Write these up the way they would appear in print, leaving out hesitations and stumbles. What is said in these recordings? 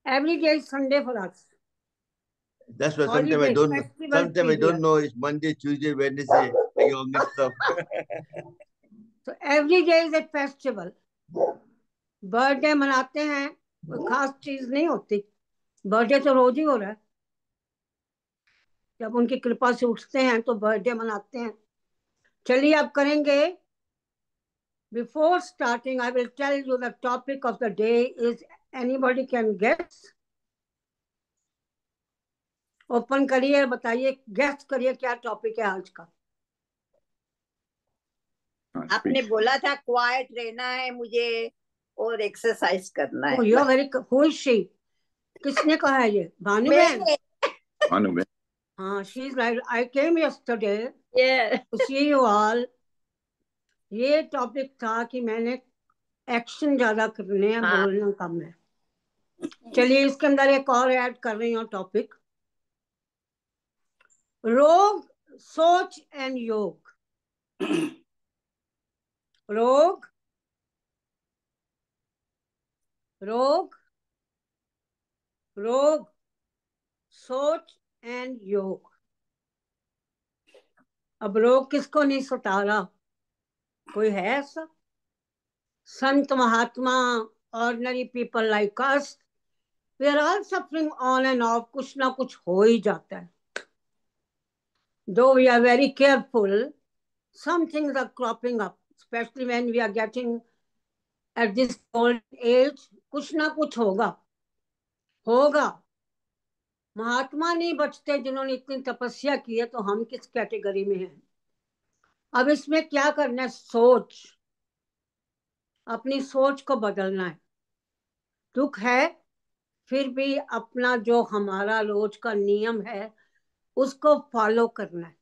Every day is Sunday for us. That's why Holiday, festival sometimes I period. don't know it's Monday, Tuesday, Wednesday. I get mixed up. So every day is a festival. Birthday मनाते हैं, कोई खास चीज नहीं होती. Birthday तो रोज ही हो रहा है. जब उनकी कृपा से उठते हैं तो बर्थडे मनाते हैं. चलिए अब करेंगे. Before starting, I will tell you the topic of the day is. Anybody can guess? Open करिए, बताइए, गेस करिए क्या टॉपिक है आज का. आपने बोला था क्वाइट रहना है मुझे और एक्सरसाइज करना है. यू आर वेरी खुश. किसने कहा है ये? भानु बहन. हाँ, she is right. I came yesterday to see you all. ये टॉपिक था कि मैंने एक्शन ज्यादा करने हैं, बोलना कम है. चलिए इसके अंदर एक और ऐड कर रही हूँ टॉपिक. रोग, सोच एंड योग. रोग, रोग, रोग, सोच एंड योग. अब रोग किसको नहीं सता रहा? कोई है ऐसा? संत महात्मा, ordinary people like us, we are all suffering on and off. कुछ ना कुछ हो ही जाता है. Though we are very careful, some things are cropping up, especially when we are getting at this old age. कुछ ना कुछ होगा, होगा. महात्मा नहीं बचते जिन्होंने इतनी तपस्या की है, तो हम किस कैटेगरी में हैं? अब इसमें क्या करना है? सोच, अपनी सोच को बदलना है. दुख है, फिर भी अपना जो हमारा रोज का नियम है उसको फॉलो करना है.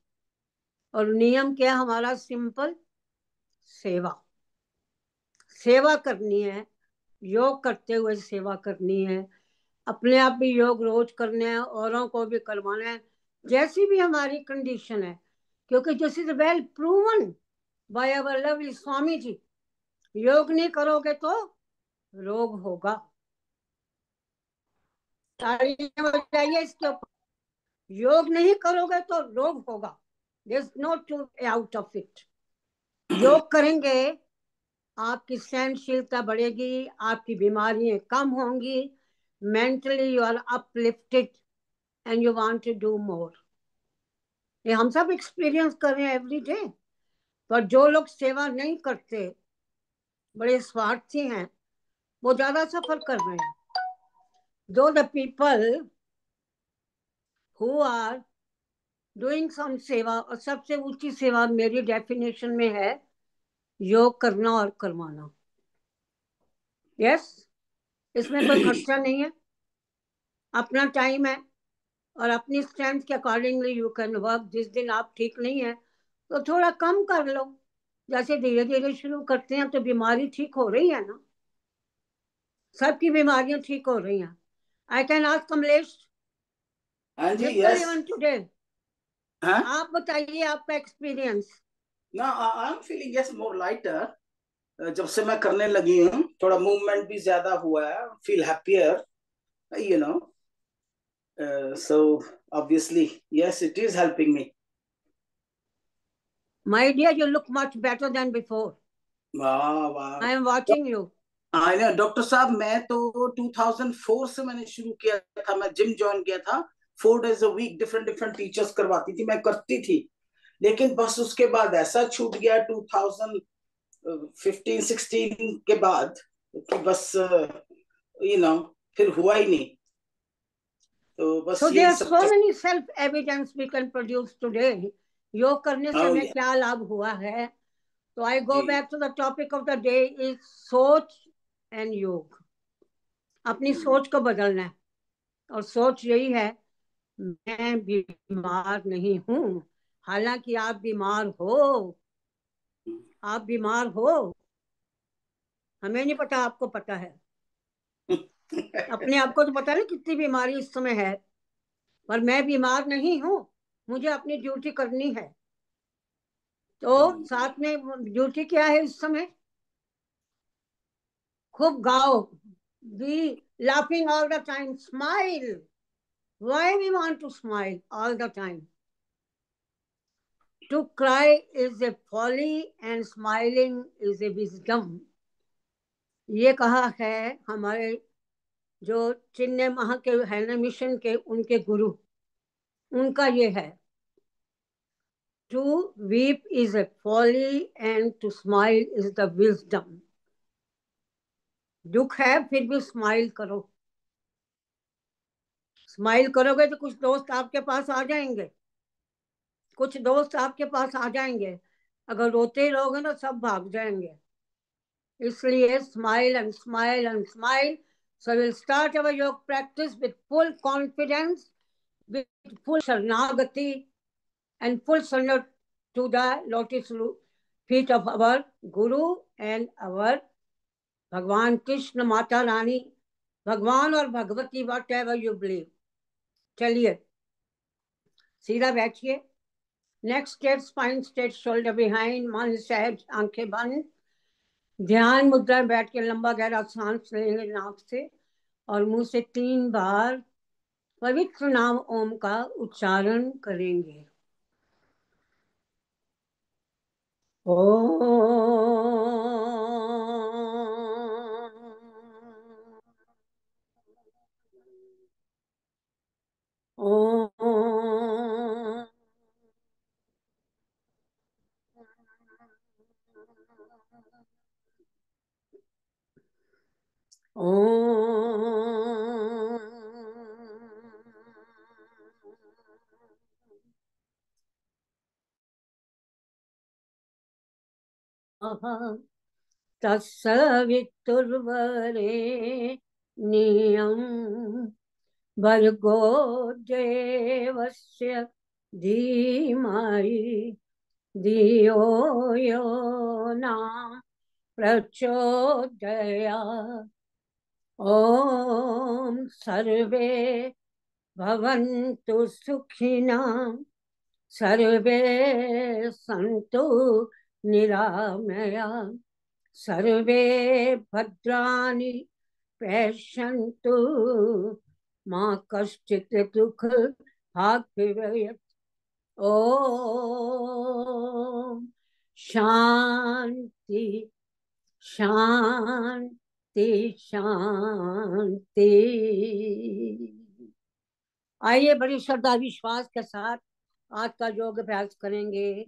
और नियम क्या है हमारा? सिंपल, सेवा. सेवा करनी है, योग करते हुए सेवा करनी है. अपने आप भी योग रोज करना है, औरों को भी करवाना है, जैसी भी हमारी कंडीशन है. क्योंकि this is well proven by our lovely Swami ji. योग नहीं करोगे तो रोग होगा. तालियां बजाइए इसके ऊपर. योग नहीं करोगे तो रोग होगा. There is no to out of it. योग करेंगे, आपकी सहनशीलता बढ़ेगी, आपकी बीमारियां कम होंगी, mentally you are uplifted and you want to do more. ये हम सब एक्सपीरियंस कर रहे हैं एवरी डे. पर जो लोग सेवा नहीं करते, बड़े स्वार्थी हैं, वो ज्यादा सफर कर रहे हैं. दो the people who are doing some सेवा, और सबसे ऊंची सेवा मेरी डेफिनेशन में है योग करना और करवाना. यस, इसमें कोई खर्चा नहीं है, अपना टाइम है, और अपनी स्ट्रेंथ के अकॉर्डिंगली यू कैन वर्क. जिस दिन आप ठीक नहीं है तो थोड़ा कम कर लो. जैसे धीरे धीरे शुरू करते हैं तो बीमारी ठीक हो रही है ना. सबकी बीमारियां ठीक हो रही हैं. I can ask Kamlesh. हाँ जी, मित्तल इवन टुडे. हाँ, आप बताइए आपका एक्सपीरियंस. ना I am feeling yes more lighter. जब से मैं करने लगी हूँ थोड़ा मूवमेंट भी ज्यादा हुआ है. Feel happier, you know. So obviously yes, it is helping me. My dear, you look much better than before. वाह वाह. I am watching you. हाँ ना डॉक्टर साहब, मैं तो 2004 से मैंने शुरू किया था. मैं जिम ज्वाइन किया था. 4 days a week different different teachers करवाती थी, मैं करती थी. लेकिन बस उसके बाद ऐसा छूट गया 2015-16 के बाद कि बस फिर हुआ ही नहीं. तो बस So यही there are सब. so many self evidence we can produce today. योग करने से हमें क्या लाभ हुआ है? तो I go back to the topic of the day is सोच and योग. अपनी सोच को बदलना है. और सोच यही है, मैं बीमार नहीं हूं. हालांकि आप बीमार हो, आप बीमार हो, हमें नहीं पता, आपको पता है. अपने आप को तो पता नहीं कितनी बीमारी इस समय है. पर मैं बीमार नहीं हूं, मुझे अपनी ड्यूटी करनी है. तो साथ में ड्यूटी क्या है इस समय? खूब गाओ. Be laughing all the time. Smile. Why we want to smile all the time? To cry is a folly and smiling is a wisdom. ये कहा है हमारे जो चिन्मय महा के है ना मिशन के उनके गुरु, उनका ये है, to weep is a folly and to smile is the wisdom. दुख है फिर भी स्माइल करो. स्माइल करोगे तो कुछ दोस्त आपके पास आ जाएंगे, कुछ दोस्त आपके पास आ जाएंगे. अगर रोते ही रहोगे ना सब भाग जाएंगे. इसलिए smile and smile and smile. So we'll start our yoga practice with full confidence, with full Sharanagati and full surrender to the lotus feet of our Guru and our Bhagwan Krishna, Mata Rani, Bhagwan or Bhagavati, whatever you believe. चलिए सीधा बैठिए. Next state spine straight, shoulder behind, मन सहज, आंखें बंद. ध्यान मुद्रा में बैठ के लंबा गहरा सांस लेंगे नाक से और मुंह से 3 बार पवित्र नाम ओम का उच्चारण करेंगे. ओम तत्सवितुर्वरेण्यं भर्गो देवस्य धीमहि धियो यो न प्रचोदयात्. ॐ सर्वे भवन्तु सुखिनः, सर्वे सन्तु निरामयाः, सर्वे भद्राणि पश्यन्तु मा कश्चित् दुःखभाग् भवेत्. ॐ शान्ति शांति शांति. आइए बड़ी श्रद्धा विश्वास के साथ आज का योग अभ्यास करेंगे,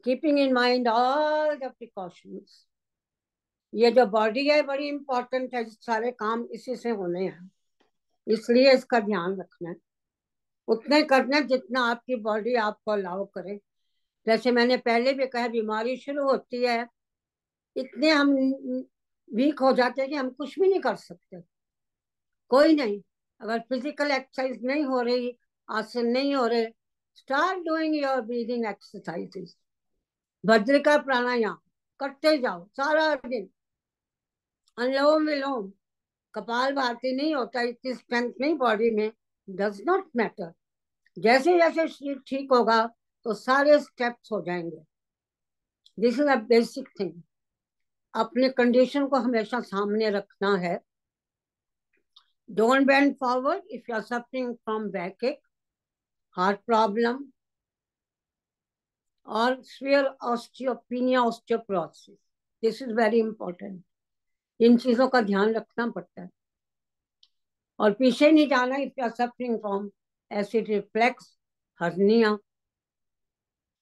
keeping in mind all the precautions. ये जो बॉडी है बड़ी इंपॉर्टेंट है, सारे काम इसी से होने हैं, इसलिए इसका ध्यान रखना है. उतने करना जितना आपकी बॉडी आपको अलाउ करे. जैसे मैंने पहले भी कहा, बीमारी शुरू होती है इतने हम वीक हो जाते हैं कि हम कुछ भी नहीं कर सकते. कोई नहीं, अगर फिजिकल एक्सरसाइज नहीं हो रही, आसन नहीं हो रहे, start doing your breathing exercises. भद्रिका प्राणायाम करते जाओ सारा दिन. अनुलोम विलोम, कपाल भाती नहीं होता, इतनी स्ट्रेंथ नहीं बॉडी में, डज नॉट मैटर. जैसे जैसे शरीर ठीक होगा तो सारे स्टेप्स हो जाएंगे. This is a basic thing. अपने कंडीशन को हमेशा सामने रखना है. Don't bend forward if you are suffering from backache, heart problem और severe osteopenia, osteoporosis. This is very important. इन चीजों का ध्यान रखना पड़ता है. और पीछे नहीं जाना if you are suffering from acid reflex, hernia.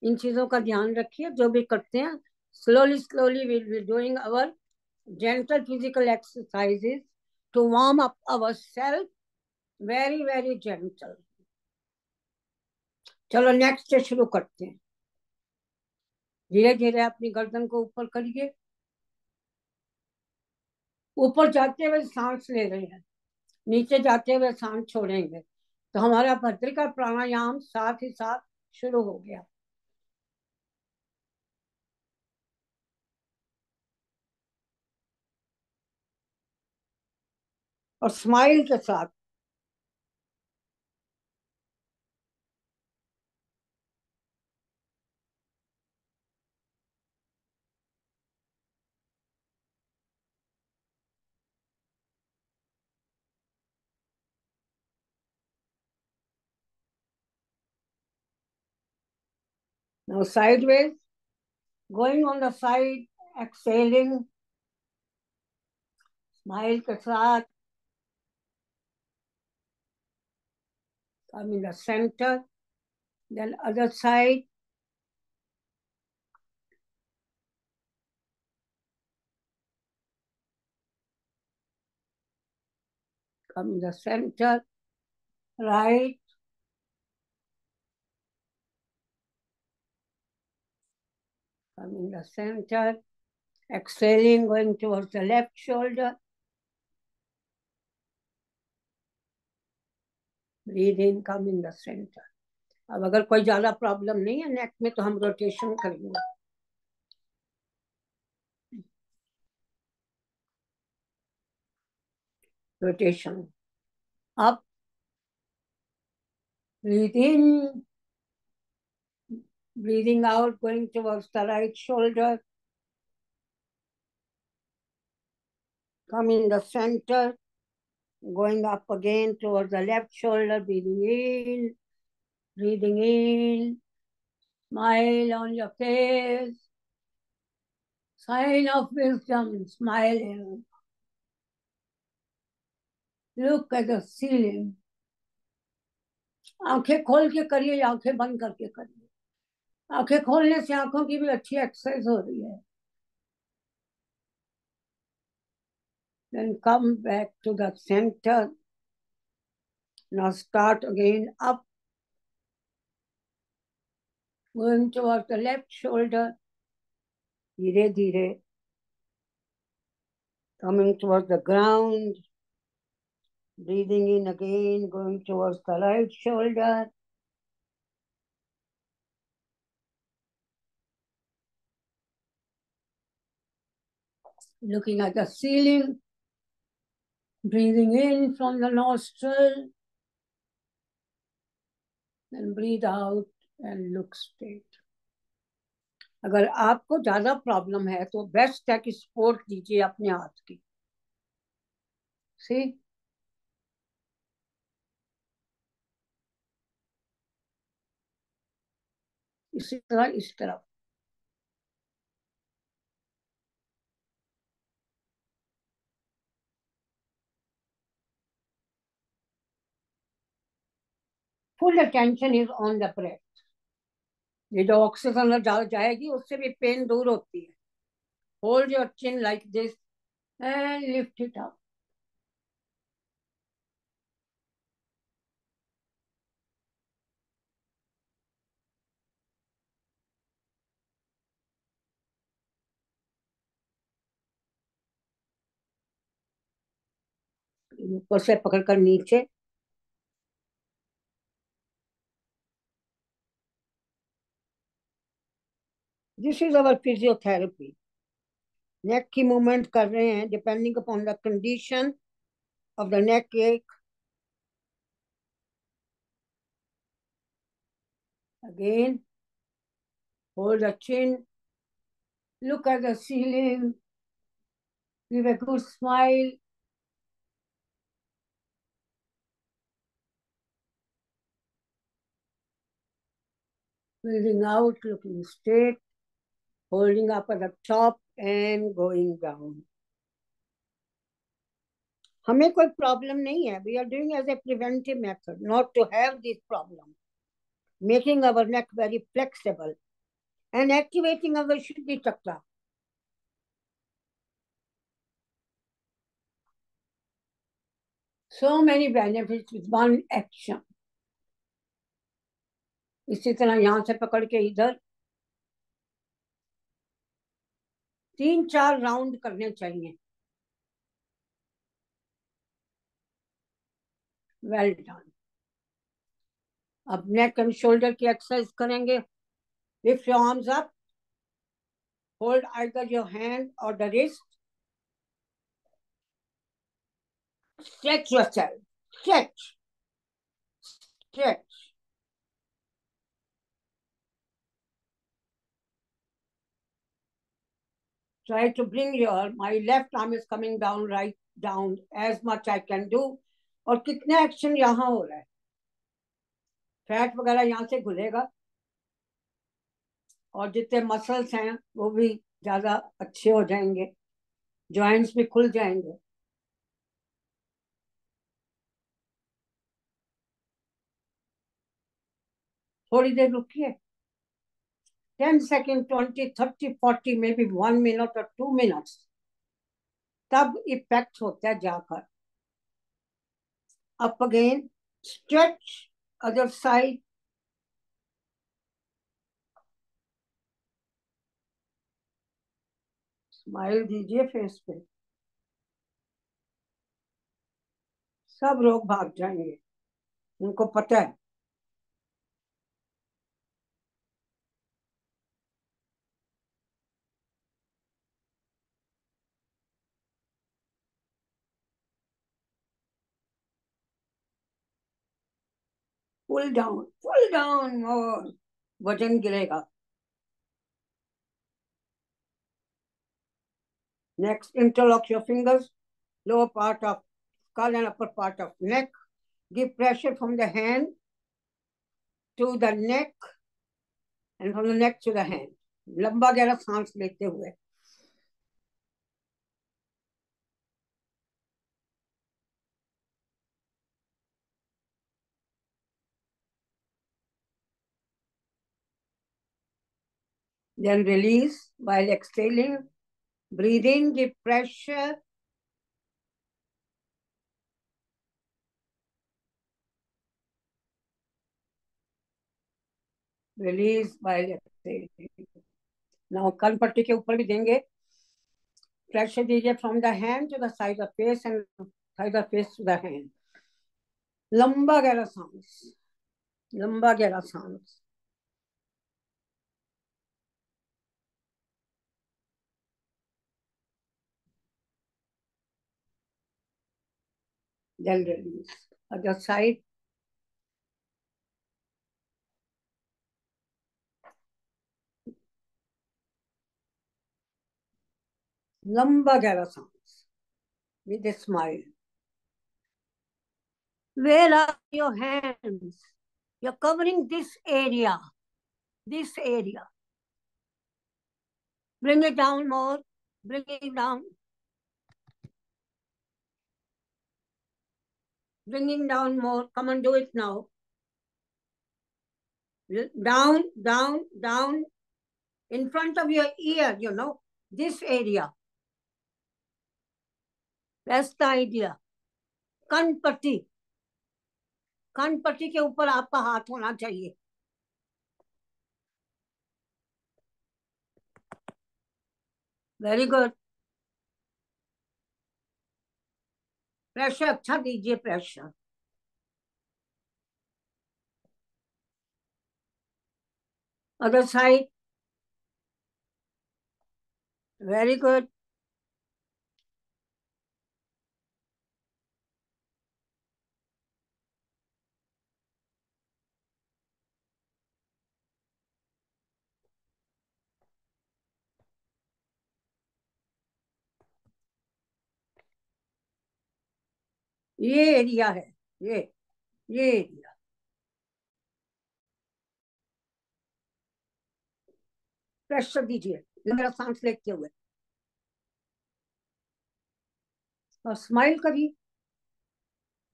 इन चीजों का ध्यान रखिए. जो भी करते हैं slowly we'll be doing our gentle physical exercises to warm up ourselves, very gentle. चलो नेक्स्ट से शुरू करते हैं. धीरे धीरे अपनी गर्दन को ऊपर करिए. ऊपर जाते हुए सांस ले रहे हैं, नीचे जाते हुए सांस छोड़ेंगे, तो हमारा भस्त्रिका प्राणायाम साथ ही साथ शुरू हो गया. और स्माइल के साथ Now sideways, going on the side, exhaling, smile के साथ. Come in the center, then other side. Come in the center, right. Come in the center, exhaling, going towards the left shoulder. Breathe in, come in the center. अब अगर कोई ज्यादा problem नहीं है नेक में तो हम रोटेशन करेंगे. Rotation. Up. Breathe in. Breathing out, going towards the right shoulder. Come in the center. Going up again towards the left shoulder. Breathing in. Breathing in. Smile on your face. Sign of wisdom, smiling. Look at the ceiling. आंखें खोल के करिए या आंखें बंद करके करिए. आंखें खोलने से आंखों की भी अच्छी एक्सरसाइज हो रही है. Then come back to the center. Now start again up. Going towards the left shoulder. धीरे धीरे. Coming towards the ground. Breathing in again, going towards the right shoulder. Looking at the ceiling. Breathing in from the nostril. And breathe out and look straight. अगर आपको ज्यादा problem है तो best है कि support दीजिए अपने हाथ की. See? इसी तरह इस तरफ. Full attention is on the breath. ये जो ऑक्सीजन जाएगी उससे भी पेन दूर होती है. Hold your chin like this and lift it up. ऊपर से पकड़कर नीचे. This is our physiotherapy. नेक की मूवमेंट कर रहे हैं depending upon the condition of the neck एक. Again, hold the chin. Look at the ceiling. Give a good smile. Breathing out, looking straight. Holding up at the top and going down. हमें कोई problem नहीं है. We are doing as a preventive method, not to have this problem. Making our neck very flexible and activating our Shuddhi Chakra. So many benefits with one action. इसी तरह यहां से पकड़ के इधर 3-4 राउंड करने चाहिए. Well done. अब नेक एंड शोल्डर की एक्सरसाइज करेंगे. Lift your arms up. Hold either your hand or the wrist. Stretch yourself. Stretch. Stretch. Try to bring my left arm is coming down, right down as much I can do. और कितने action यहाँ हो रहा है. Fat वगैरह यहाँ से घुलेगा. और जितने मसल्स हैं वो भी ज्यादा अच्छे हो जाएंगे, जॉइंट्स भी खुल जाएंगे। थोड़ी देर रुकिए, 10 सेकेंड, 20, 30, 40, मे बी 1 मिनट और 2 मिनट्स, तब इफेक्ट होता है जाकर। Up again, stretch, other side, smile दीजिए फेस पे, सब रोग भाग जाएंगे, उनको पता है। पुल डाउन मोर, वजन गिरेगा। Next, interlock your fingers, lower part of skull and upper part of neck. Give pressure from the hand to the neck and from the neck to the hand. लंबा गहरा सांस लेते हुए। Then release while exhaling. Breathe in, give pressure. Release while exhaling. Now कान पट्टी के ऊपर भी देंगे, प्रेशर दीजिए from the hand to the side of face and side of face to the hand. लंबा गहरा सांस, लंबा गहरा सांस। Then release. Other side. लंबा गहरा सांस with a smile. Where are your hands? You're covering this area. This area. Bring it down more. Bring it down. Bringing down more. Come and do it now. Down, down, down. In front of your ear, you know, this area. That's the idea. कान पट्टी, कान पट्टी के ऊपर आपका हाथ होना चाहिए। Very good. Pressure अच्छा दीजिए, pressure. Other side. Very good. ये एरिया है, ये एरिया। प्रेशर दीजिए लंबा सांस लेते हुए और स्माइल करिए,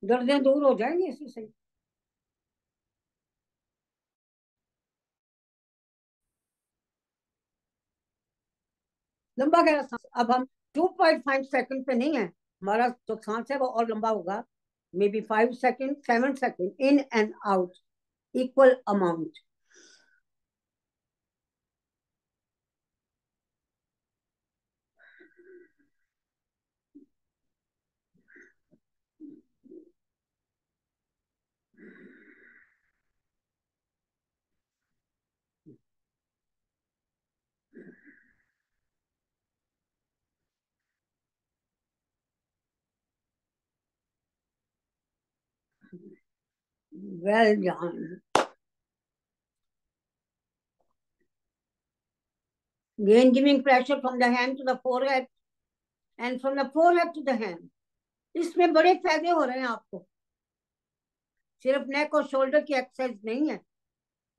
दर्दें दूर हो जाएंगी इसी से। लंबा गहरा सांस। अब हम 2.5 सेकंड पे नहीं है, हमारा जो सांस है वो और लंबा होगा, may be 5 second, 7 second, in and out, equal amount. Well done. Again, giving pressure from the hand to the forehead and from the forehead to the hand. इसमें बड़े फायदे हो रहे हैं आपको, सिर्फ नेक और शोल्डर की एक्सरसाइज नहीं है,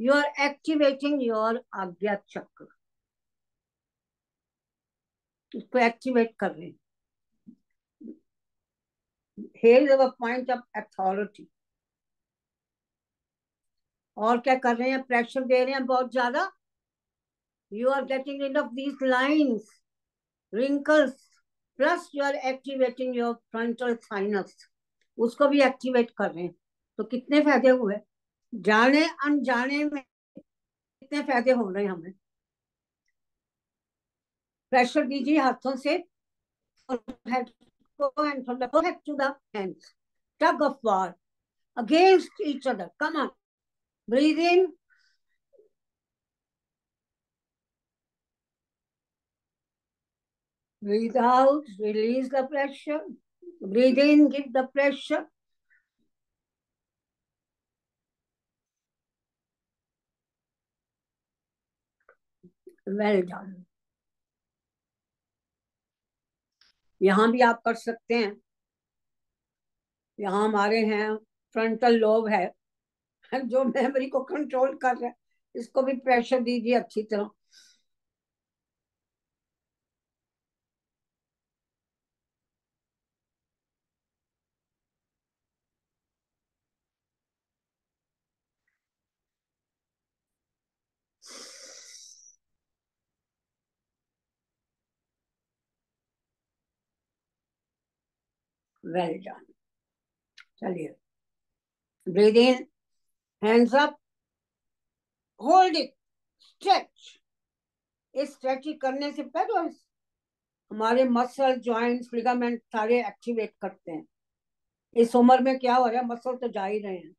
You are activating your आज्ञा चक्र, उसको एक्टिवेट कर रहे हैं. Here is our point of authority. और क्या कर रहे हैं? प्रेशर दे रहे हैं बहुत ज्यादा. You are getting rid of these lines, wrinkles, plus you are activating your frontal sinus. उसको भी एक्टिवेट कर रहे हैं. तो कितने फायदे हुए? जाने अनजाने में कितने फायदे हो रहे हैं हमें. प्रेशर दीजिए हाथों से, head and from the forehead to the hands. Tug of war against each other. Come on. Breathe in. Breathe out. Release the pressure. Breathe in. Give the pressure. Well done. यहाँ भी आप कर सकते हैं. यहाँ हमारे हैं फ्रंटल लोब है जो मेमोरी को कंट्रोल कर रहा है. इसको भी प्रेशर दीजिए अच्छी तरह. Well done. चलिए. Breathe in. Hands up. Hold it. Stretch. इस स्ट्रेचिंग करने से पहले हमारे मसल, जॉइंट्स, लिगामेंट सारे एक्टिवेट करते हैं. इस उम्र में क्या हो रहा है? मसल तो जा ही रहे हैं,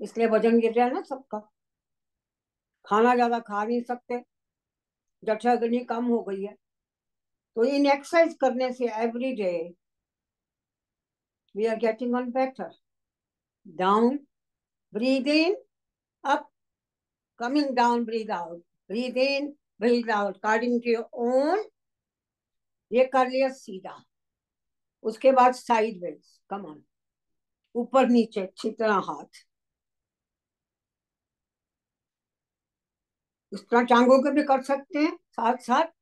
इसलिए वजन गिर रहा है ना सबका. खाना ज्यादा खा नहीं सकते, जठराग्नि कम हो गई है. तो इन एक्सरसाइज करने से every day we are getting on better. Down. Breathe in. Up. Coming down. Breathe out. Breathe in. Breathe out according to your own. ये कर लिया सीधा. उसके बाद साइड वेज. Come on. ऊपर नीचे अच्छी तरह हाथ. इस तरह टांगों के भी कर सकते हैं, साथ साथ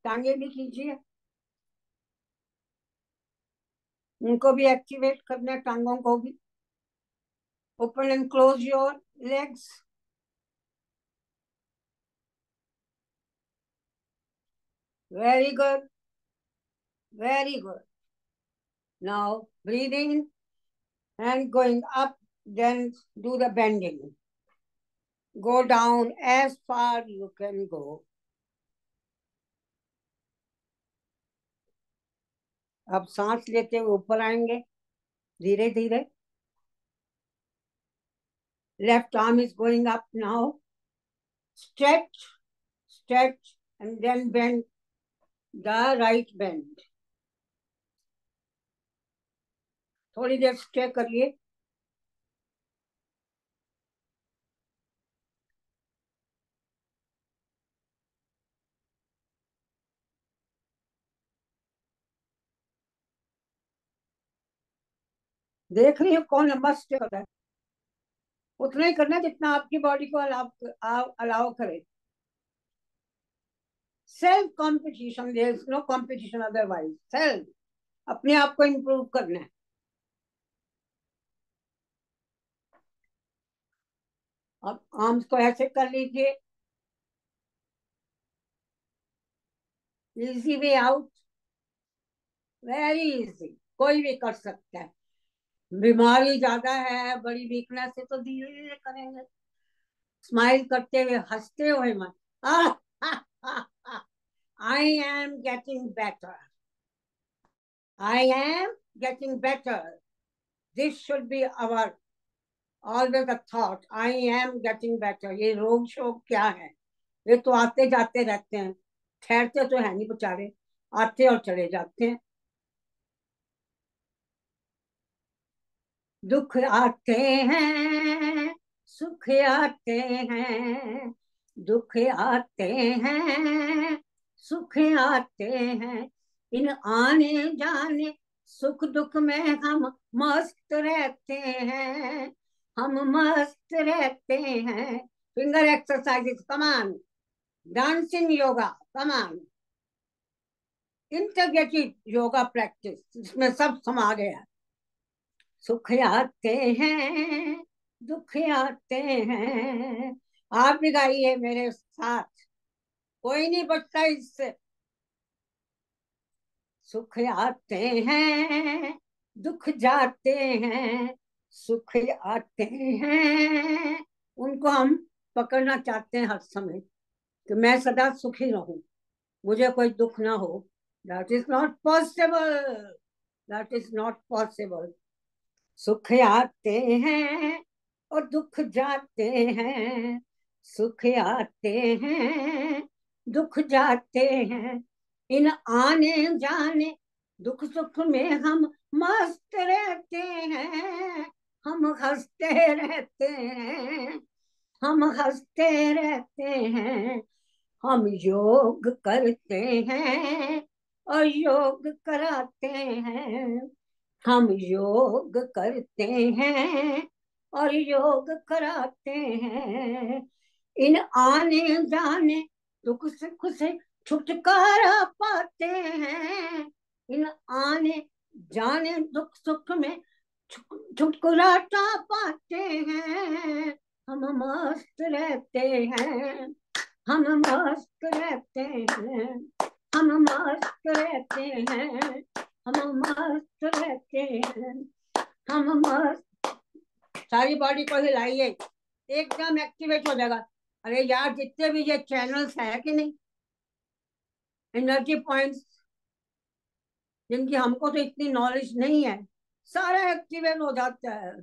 टांगे भी कीजिए. उनको भी एक्टिवेट करना है, टांगों को भी. Open and close your legs. Very good. Very good. Now breathing and going up, then do the bending. Go down as far you can go. अब सांस लेते हुए ऊपर आएंगे धीरे धीरे. Left arm is going up now. Stretch, stretch, and then bend the right bend. थोड़ी देर stay करिए. देख रही हो कौन लंबा स्टे कर रहा है? उतना ही करना जितना आपकी बॉडी को अलाउ करे. Self competition, there is no competition otherwise. Self, अपने आप को इम्प्रूव करना है. अब आर्म्स को ऐसे कर लीजिए. Easy way out. Very easy. कोई भी कर सकता है. बीमारी ज्यादा है, बड़ी वीकनेस है तो धीरे धीरे करेंगे. स्माइल करते हुए, हंसते हुए मन. I am getting better. I am getting better. This should be our always a thought. I am getting better. ये रोग शोक क्या है? ये तो आते जाते रहते हैं, ठहरते तो है नहीं बेचारे, आते और चले जाते हैं. दुख आते हैं, सुख आते हैं. दुख आते हैं, सुख आते हैं. इन आने जाने सुख दुख में हम मस्त रहते हैं. हम मस्त रहते हैं. finger exercises, come on. Dancing yoga, come on. Integrated yoga practice, इसमें सब समा गया। सुख आते हैं, दुख आते हैं। आप भी गाइए मेरे साथ, कोई नहीं बचता इससे। सुख आते हैं, दुख जाते हैं, सुख आते हैं। उनको हम पकड़ना चाहते हैं हर समय कि मैं सदा सुखी रहूं, मुझे कोई दुख ना हो। That is not possible, that is not possible. सुख आते हैं और दुख जाते हैं, सुख आते हैं, दुख जाते हैं। इन आने जाने दुख सुख में हम मस्त रहते हैं, हम हंसते रहते हैं, हम हंसते रहते हैं। हम योग करते हैं और योग कराते हैं, हम योग करते हैं और योग कराते हैं। इन आने जाने दुख सुख से छुटकारा पाते हैं, इन आने जाने दुख सुख में छुटकारा पाते हैं। हम मस्त रहते हैं, हम मस्त रहते हैं, हम मस्त रहते हैं, हम मस्त रहते हैं, हम मस्त। सारी बॉडी को हिलाइए, एकदम एक्टिवेट हो जाएगा। अरे यार, जितने भी ये चैनल्स है कि नहीं, एनर्जी पॉइंट्स, जिनकी हमको तो इतनी नॉलेज नहीं है, सारा एक्टिवेट हो जाता है।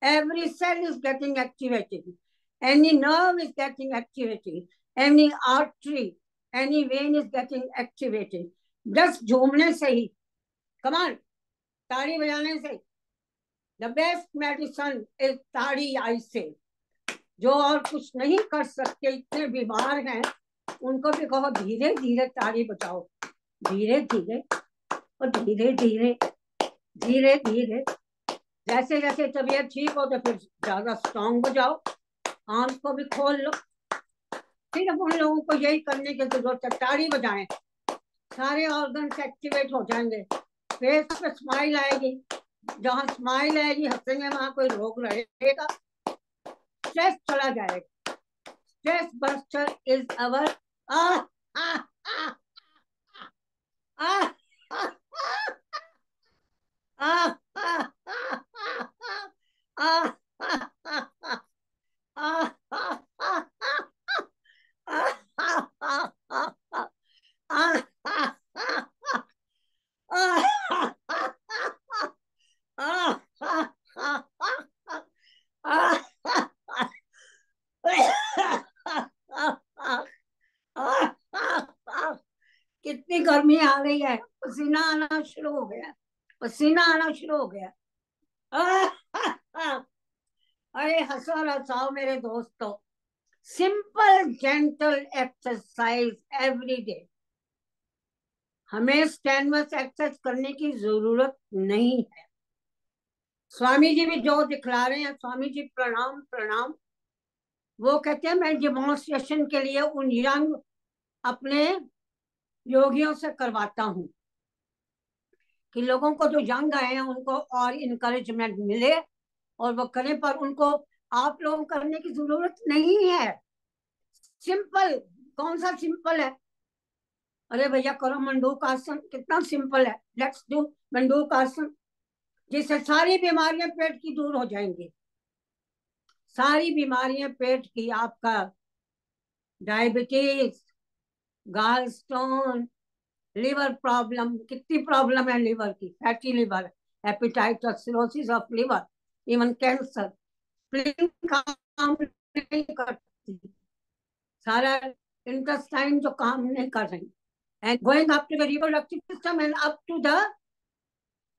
Every cell is getting activated, any nerve is getting activated, any artery, any vein is getting activated. बस झूमने से ही, कमान, ताड़ी बजाने से। द बेस्ट मेडिसिन इज ताड़ी आई से। जो और कुछ नहीं कर सकते, इतने बीमार हैं, उनको भी कहो धीरे धीरे ताड़ी बजाओ, धीरे धीरे और धीरे धीरे, धीरे धीरे। जैसे जैसे तबीयत ठीक हो तो फिर ज्यादा स्ट्रॉन्ग बजाओ, आंख को भी खोल लो। फिर अब उन लोगों को यही करने की जरूरत है, ताड़ी बजाएं, सारे ऑर्गन्स एक्टिवेट हो जाएंगे। फेस पे स्माइल आएगी, जहाँ स्माइल आएगी, हंसेंगे, वहां कोई रोग रहेगा, स्ट्रेस चला जाएगा। स्ट्रेस बस्टर इज अवर कितनी गर्मी आ रही है, पसीना आना शुरू हो गया, पसीना आना शुरू हो गया। अरे हंसो और हंसाओ मेरे दोस्तों। Simple gentle exercise every day. हमें स्ट्रेनवस एक्सरसाइज करने की जरूरत नहीं है। स्वामी जी भी जो दिखला रहे हैं, स्वामी जी प्रणाम प्रणाम, वो कहते हैं मैं डेमोन्स्ट्रेशन के लिए उन यंग अपने योगियों से करवाता हूँ कि लोगों को जो यंग आए हैं उनको और इनकरेजमेंट मिले और वो करें, पर उनको आप लोगों को करने की जरूरत नहीं है। सिंपल, कौन सा सिंपल है? अरे भैया करो मंडूक आसन, कितना सिंपल है। लेट्स डू मंडूक आसन, जिससे सारी बीमारियां पेट की दूर हो जाएंगी, सारी बीमारियां पेट की। आपका डायबिटीज, गाल स्टोन, लिवर प्रॉब्लम, कितनी प्रॉब्लम है लिवर की, fatty liver, hepatitis, cirrhosis of liver, even cancer. Spleen काम नहीं करती, सारा इंटेस्टाइन जो काम नहीं कर रही, and going up to the reproductive system and up to the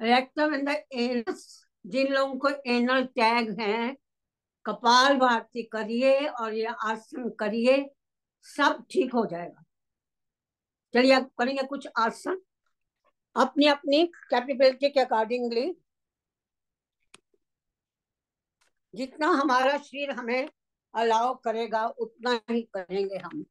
rectum and the anus। जिन लोगों को एनल टैग है, कपाल भाती करिए और ये आसन करिए, सब ठीक हो जाएगा। चलिए अब करेंगे कुछ आसन अपनी अपनी कैपेबिलिटी के अकॉर्डिंगली, जितना हमारा शरीर हमें अलाउ करेगा उतना ही करेंगे हम।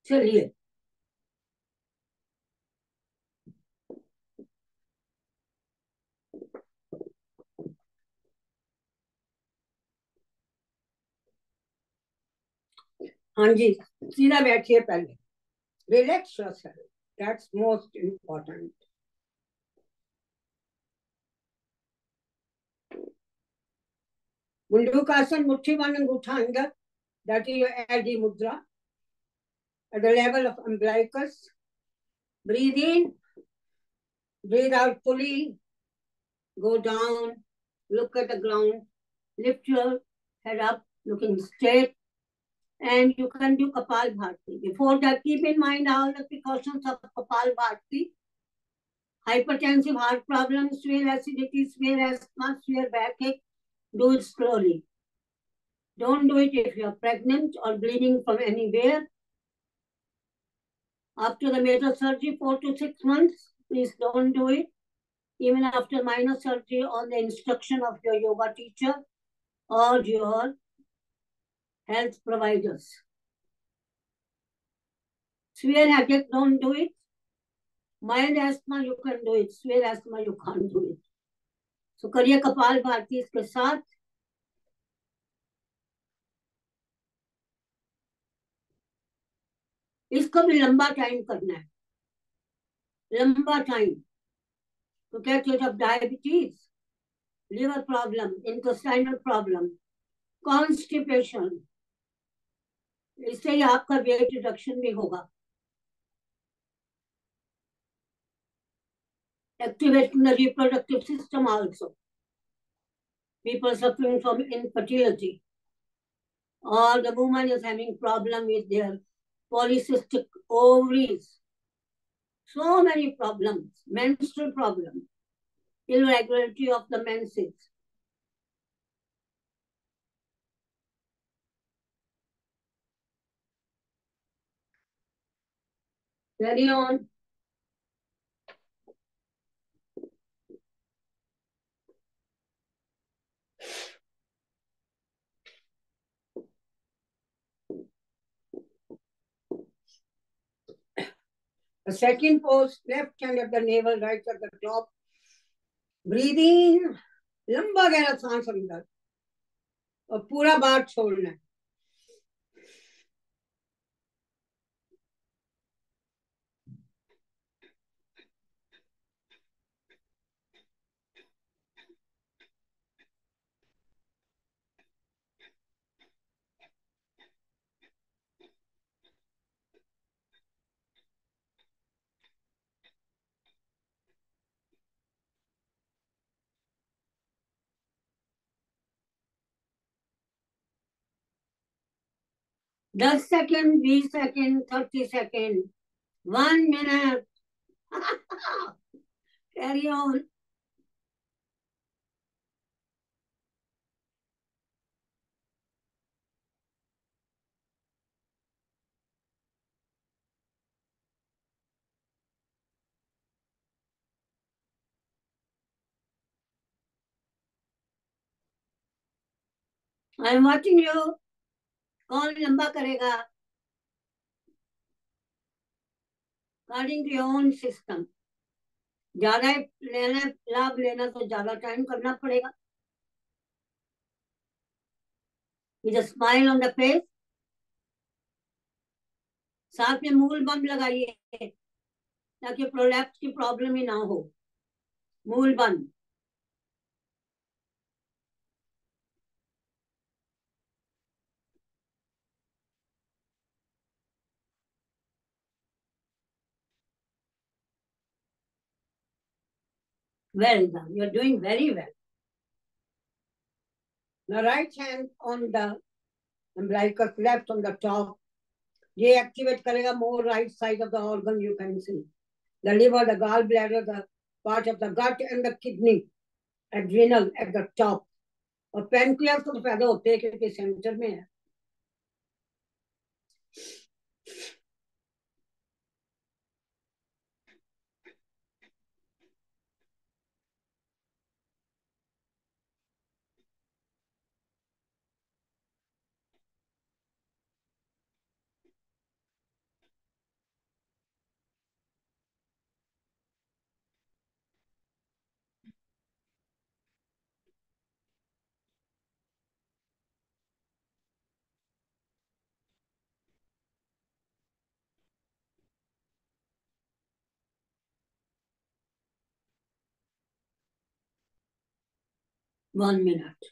चलिए, हाँ जी, सीधा बैठिए पहले, relax yourself, that's most important. मुंडूकासन, मुट्ठी बंद, अंगूठा अंदर, that is your LD mudra at the level of umbilicus. Breathe in, breathe out fully, go down, look at the ground, lift your head up, looking straight, and you can do Kapalbhati. Before that, keep in mind all the precautions of Kapalbhati. Hypertensive heart problems, severe acidity, severe asthma, severe backache, do it slowly. Don't do it if you are pregnant or bleeding from anywhere. After the major surgery, 4 to 6 months, please don't do it. Even after minor surgery on the instruction of your yoga teacher or your health providers. Severe headache, don't do it. Mild asthma, you can do it. Severe asthma, you can't do it. So करिए कपालभाति इसके साथ। इसको भी लंबा time करना है, लंबा time, to get rid of diabetes, liver problem, intestinal problem, constipation. इससे ही आपका वेट रिडक्शन भी होगा। Activating the reproductive system also. People suffering from infertility, or the woman is having problem with their polycystic ovaries. So many problems, menstrual problem, irregularity of the menses. Carry on. The second pose, left hand at the navel, right at the top. Breathe in, लंबा गहरा सांस अंदर और पूरा बात छोड़ना है। दस second, 20 second, 30 second, 1 minute. Carry on. I am watching you. कौन लंबा करेगा? According to your own system. ज्यादा लेना, लाभ लेना तो ज्यादा टाइम करना पड़ेगा। With a smile on the face. साथ में मूल बंद लगाइए ताकि प्रोलैप्स की प्रॉब्लम ही ना हो। मूल बंद। Well done. You're doing very well. Now right hand on the umbilicus, left on the top. ये activate करेगा more right side of the organ. You can see the liver, the gallbladder, the part of the gut, and the kidney, adrenal at the top. और pancreas तो पैदा होते हैं क्योंकि centre में है. One minute.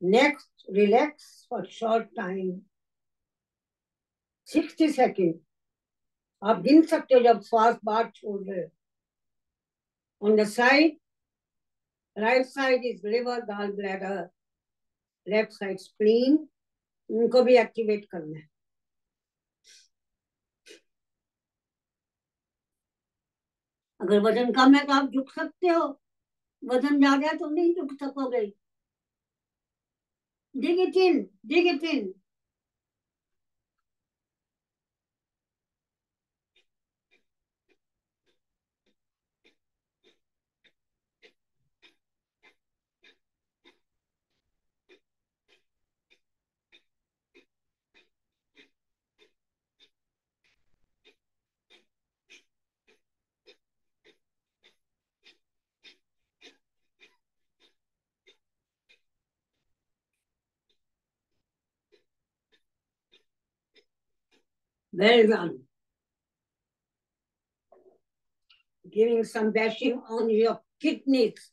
Next, relax for short time. 60 seconds. आप गिन सकते हो जब श्वास बाहर छोड़ रहे हो. On the side, right side is liver, gallbladder, left side spleen. उनको भी एक्टिवेट करना है. अगर वजन कम है तो आप झुक सकते हो. वजन ज्यादा है तो नहीं झुक सकोगे. Dig it in, dig it in. Well done. Giving some bashing on your kidneys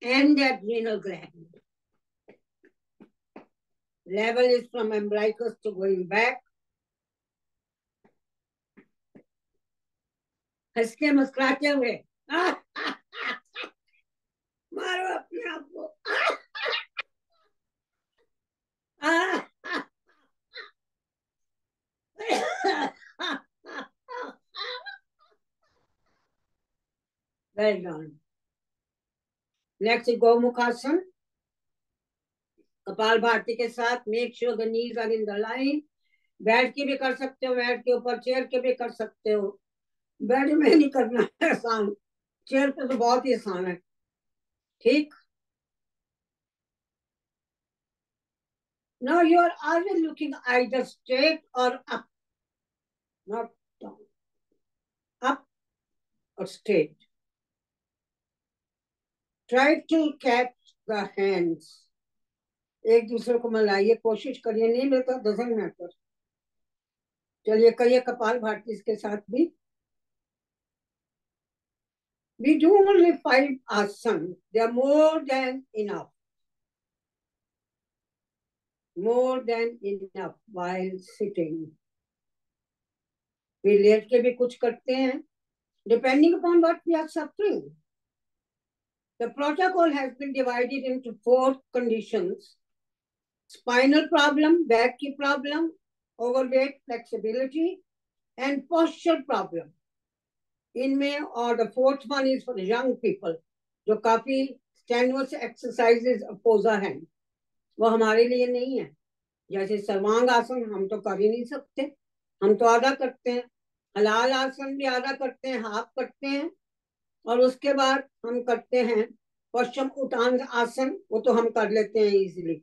and the adrenal gland. Level is from umbilicus to going back. हंस के मुस्कुराते हुए. मारो अपने आप को. Well done. Next is Gomukhasan. कपाल भारती के साथ. Make sure the knees are in the line. बैठ के भी कर सकते हो, बैठ के ऊपर चेयर के भी कर सकते हो. बेड में नहीं करना है आसान. चेयर पे तो बहुत ही आसान है. ठीक. Now you are always looking either straight or up, not down. Up or straight. Try to catch the hands. एक दूसरे को मिलाइए, कोशिश करिए. नहीं मिलता doesn't matter. चलिए करिए कपाल भारती इसके साथ भी. We do only 5 asana. They are more than enough. More than enough while sitting. We लेट के भी कुछ करते हैं. Depending upon what we are suffering. The protocol has been divided into 4 conditions. Spinal problem, back problem, overweight, flexibility, and posture problem. इनमें और the 4th one is for the young people, जो काफी strenuous exercises अपोजा हैं. वो हमारे लिए नहीं है. जैसे सर्वांग आसन हम तो कर ही नहीं सकते. हम तो आधा करते हैं. हलाल आसन भी आधा करते हैं, हाफ करते हैं. और उसके बाद हम करते हैं पश्चिम उत्तान आसन. वो तो हम कर लेते हैं इजीली,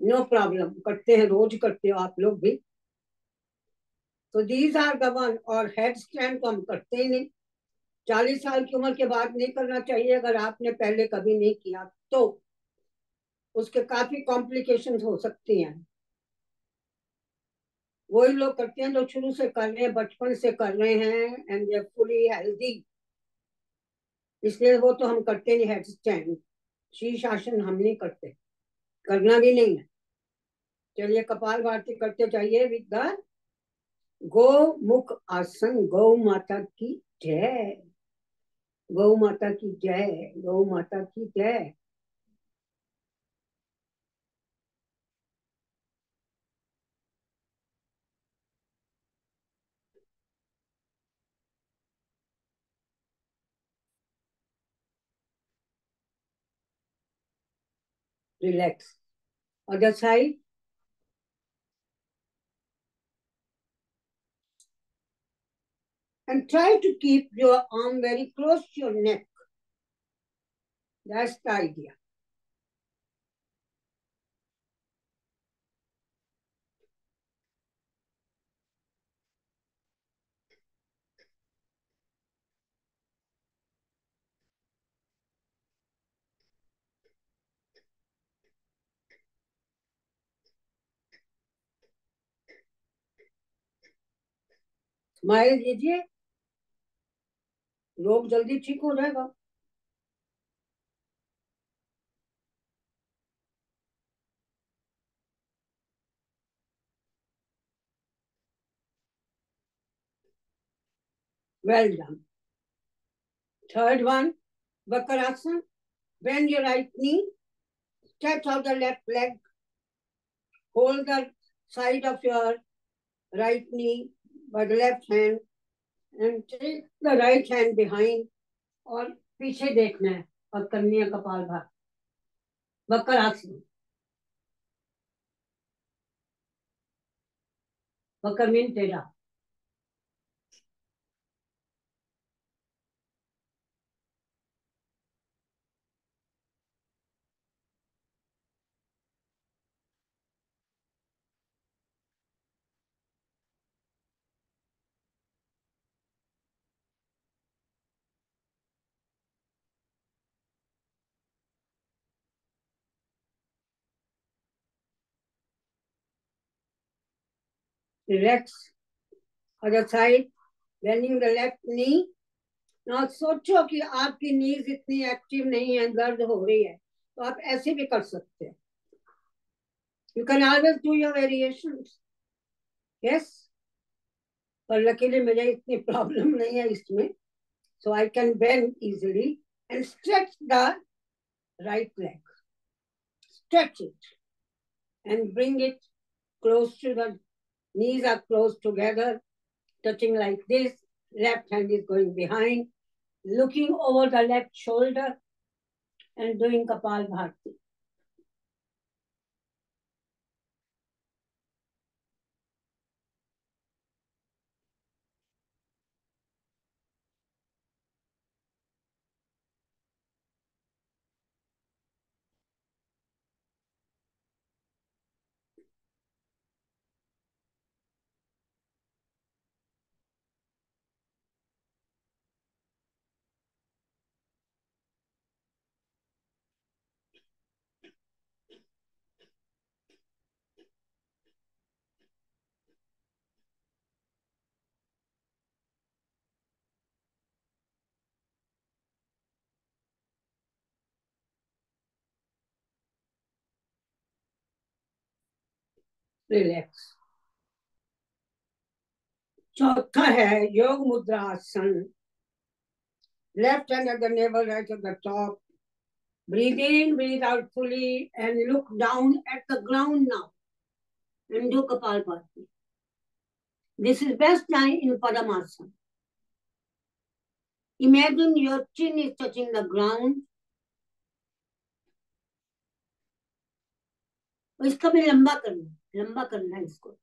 नो प्रॉब्लम. करते हैं, रोज करते हो आप लोग भी. तो दीज आर द वन. और हेड स्टैंड तो हम करते ही नहीं. 40 साल की उम्र के बाद नहीं करना चाहिए. अगर आपने पहले कभी नहीं किया तो उसके काफी कॉम्प्लिकेशंस हो सकती हैं. वही लोग करते हैं जो शुरू से कर रहे हैं, बचपन से कर रहे हैं, and they are fully healthy. इसलिए वो तो हम करते नहीं. हेड स्टैंड, शीर्ष आसन हम नहीं करते, करना भी नहीं है. चलिए कपाल भारती करते जाइए विद द गो मुख आसन. गौ माता की जय. गौ माता की जय. गौ माता की जय. Relax. Other side. And try to keep your arm very close to your neck. That's the idea. Smile कीजिए, रोग जल्दी ठीक हो जाएगा. Well done. Third one, Vakrasana. Bend your right knee, stretch out the left leg, hold the side of your right knee by the left hand, and take the right hand behind. और पीछे देखना है और करनी है कपालभाति. वक्रासन. वक्र mean टेढ़ा. Relax. Other side, bending the left knee. Now सोचो कि आपकी नीज इतनी एक्टिव नहीं है, दर्द हो रही है, तो आप ऐसे भी कर सकते हैं. You can always do your variations. Yes. पर लकीली मुझे इतनी प्रॉब्लम नहीं है इसमें, so I can bend easily and stretch the right leg. Stretch it and bring it close to the knees are close together, touching like this. Left hand is going behind, looking over the left shoulder and doing Kapalbhati. Relax. चौथा है योग मुद्रा आसन. Left hand at the navel, right at the top. Breathe in, breathe out fully, and look down at the ground now. And do Kapalbhati. This is best done in Padmasana. Imagine your chin is touching the ground. इसका भी लंबा करना है इसको.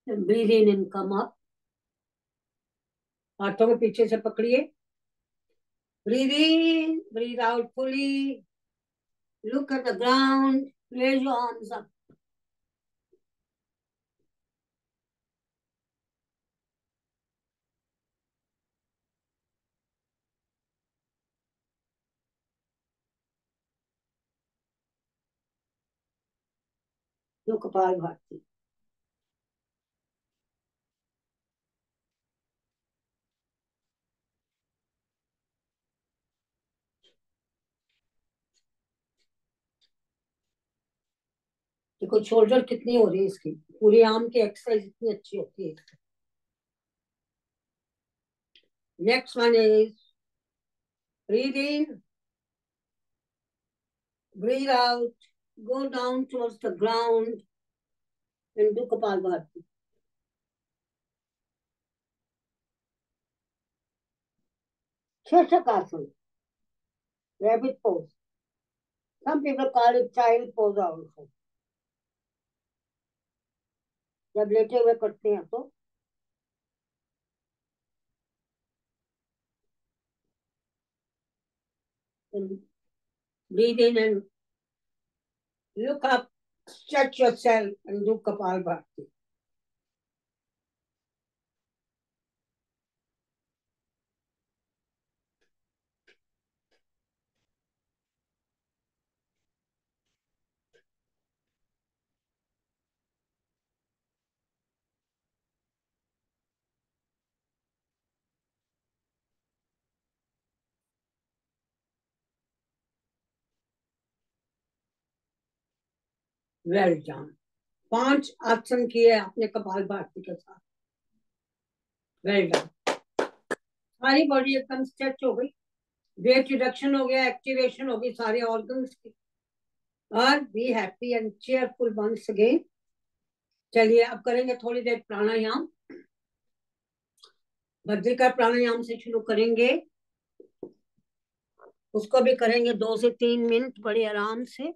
Breathe in and come up. हाथों को पीछे से पकड़िए. Breathe in, breathe out fully. Look at the ground. Raise your arms up. जो कपाल भारती। देखो शोल्डर कितनी हो रही है इसकी, पूरी आर्म की एक्सरसाइज इतनी अच्छी होती है। Next one is breathe in, breathe out, go down towards the ground and do Kapalbhati. Shashakasana, rabbit pose. Some people call it child pose also. जब लेटे हुए करते हैं तो breathe in and look up, stretch yourself and do Kapalbhati. Well done. 5 आसन किए आपने कपालभाति के साथ। Well done. सारी बॉडी एकदम स्ट्रेच हो गई, वेट रिडक्शन हो गया, एक्टिवेशन हो गई सारे ऑर्गन्स की, और be happy and cheerful once again. चलिए अब करेंगे थोड़ी देर प्राणायाम। भद्रिका प्राणायाम से शुरू करेंगे, उसको भी करेंगे 2 से 3 मिनट बड़े आराम से।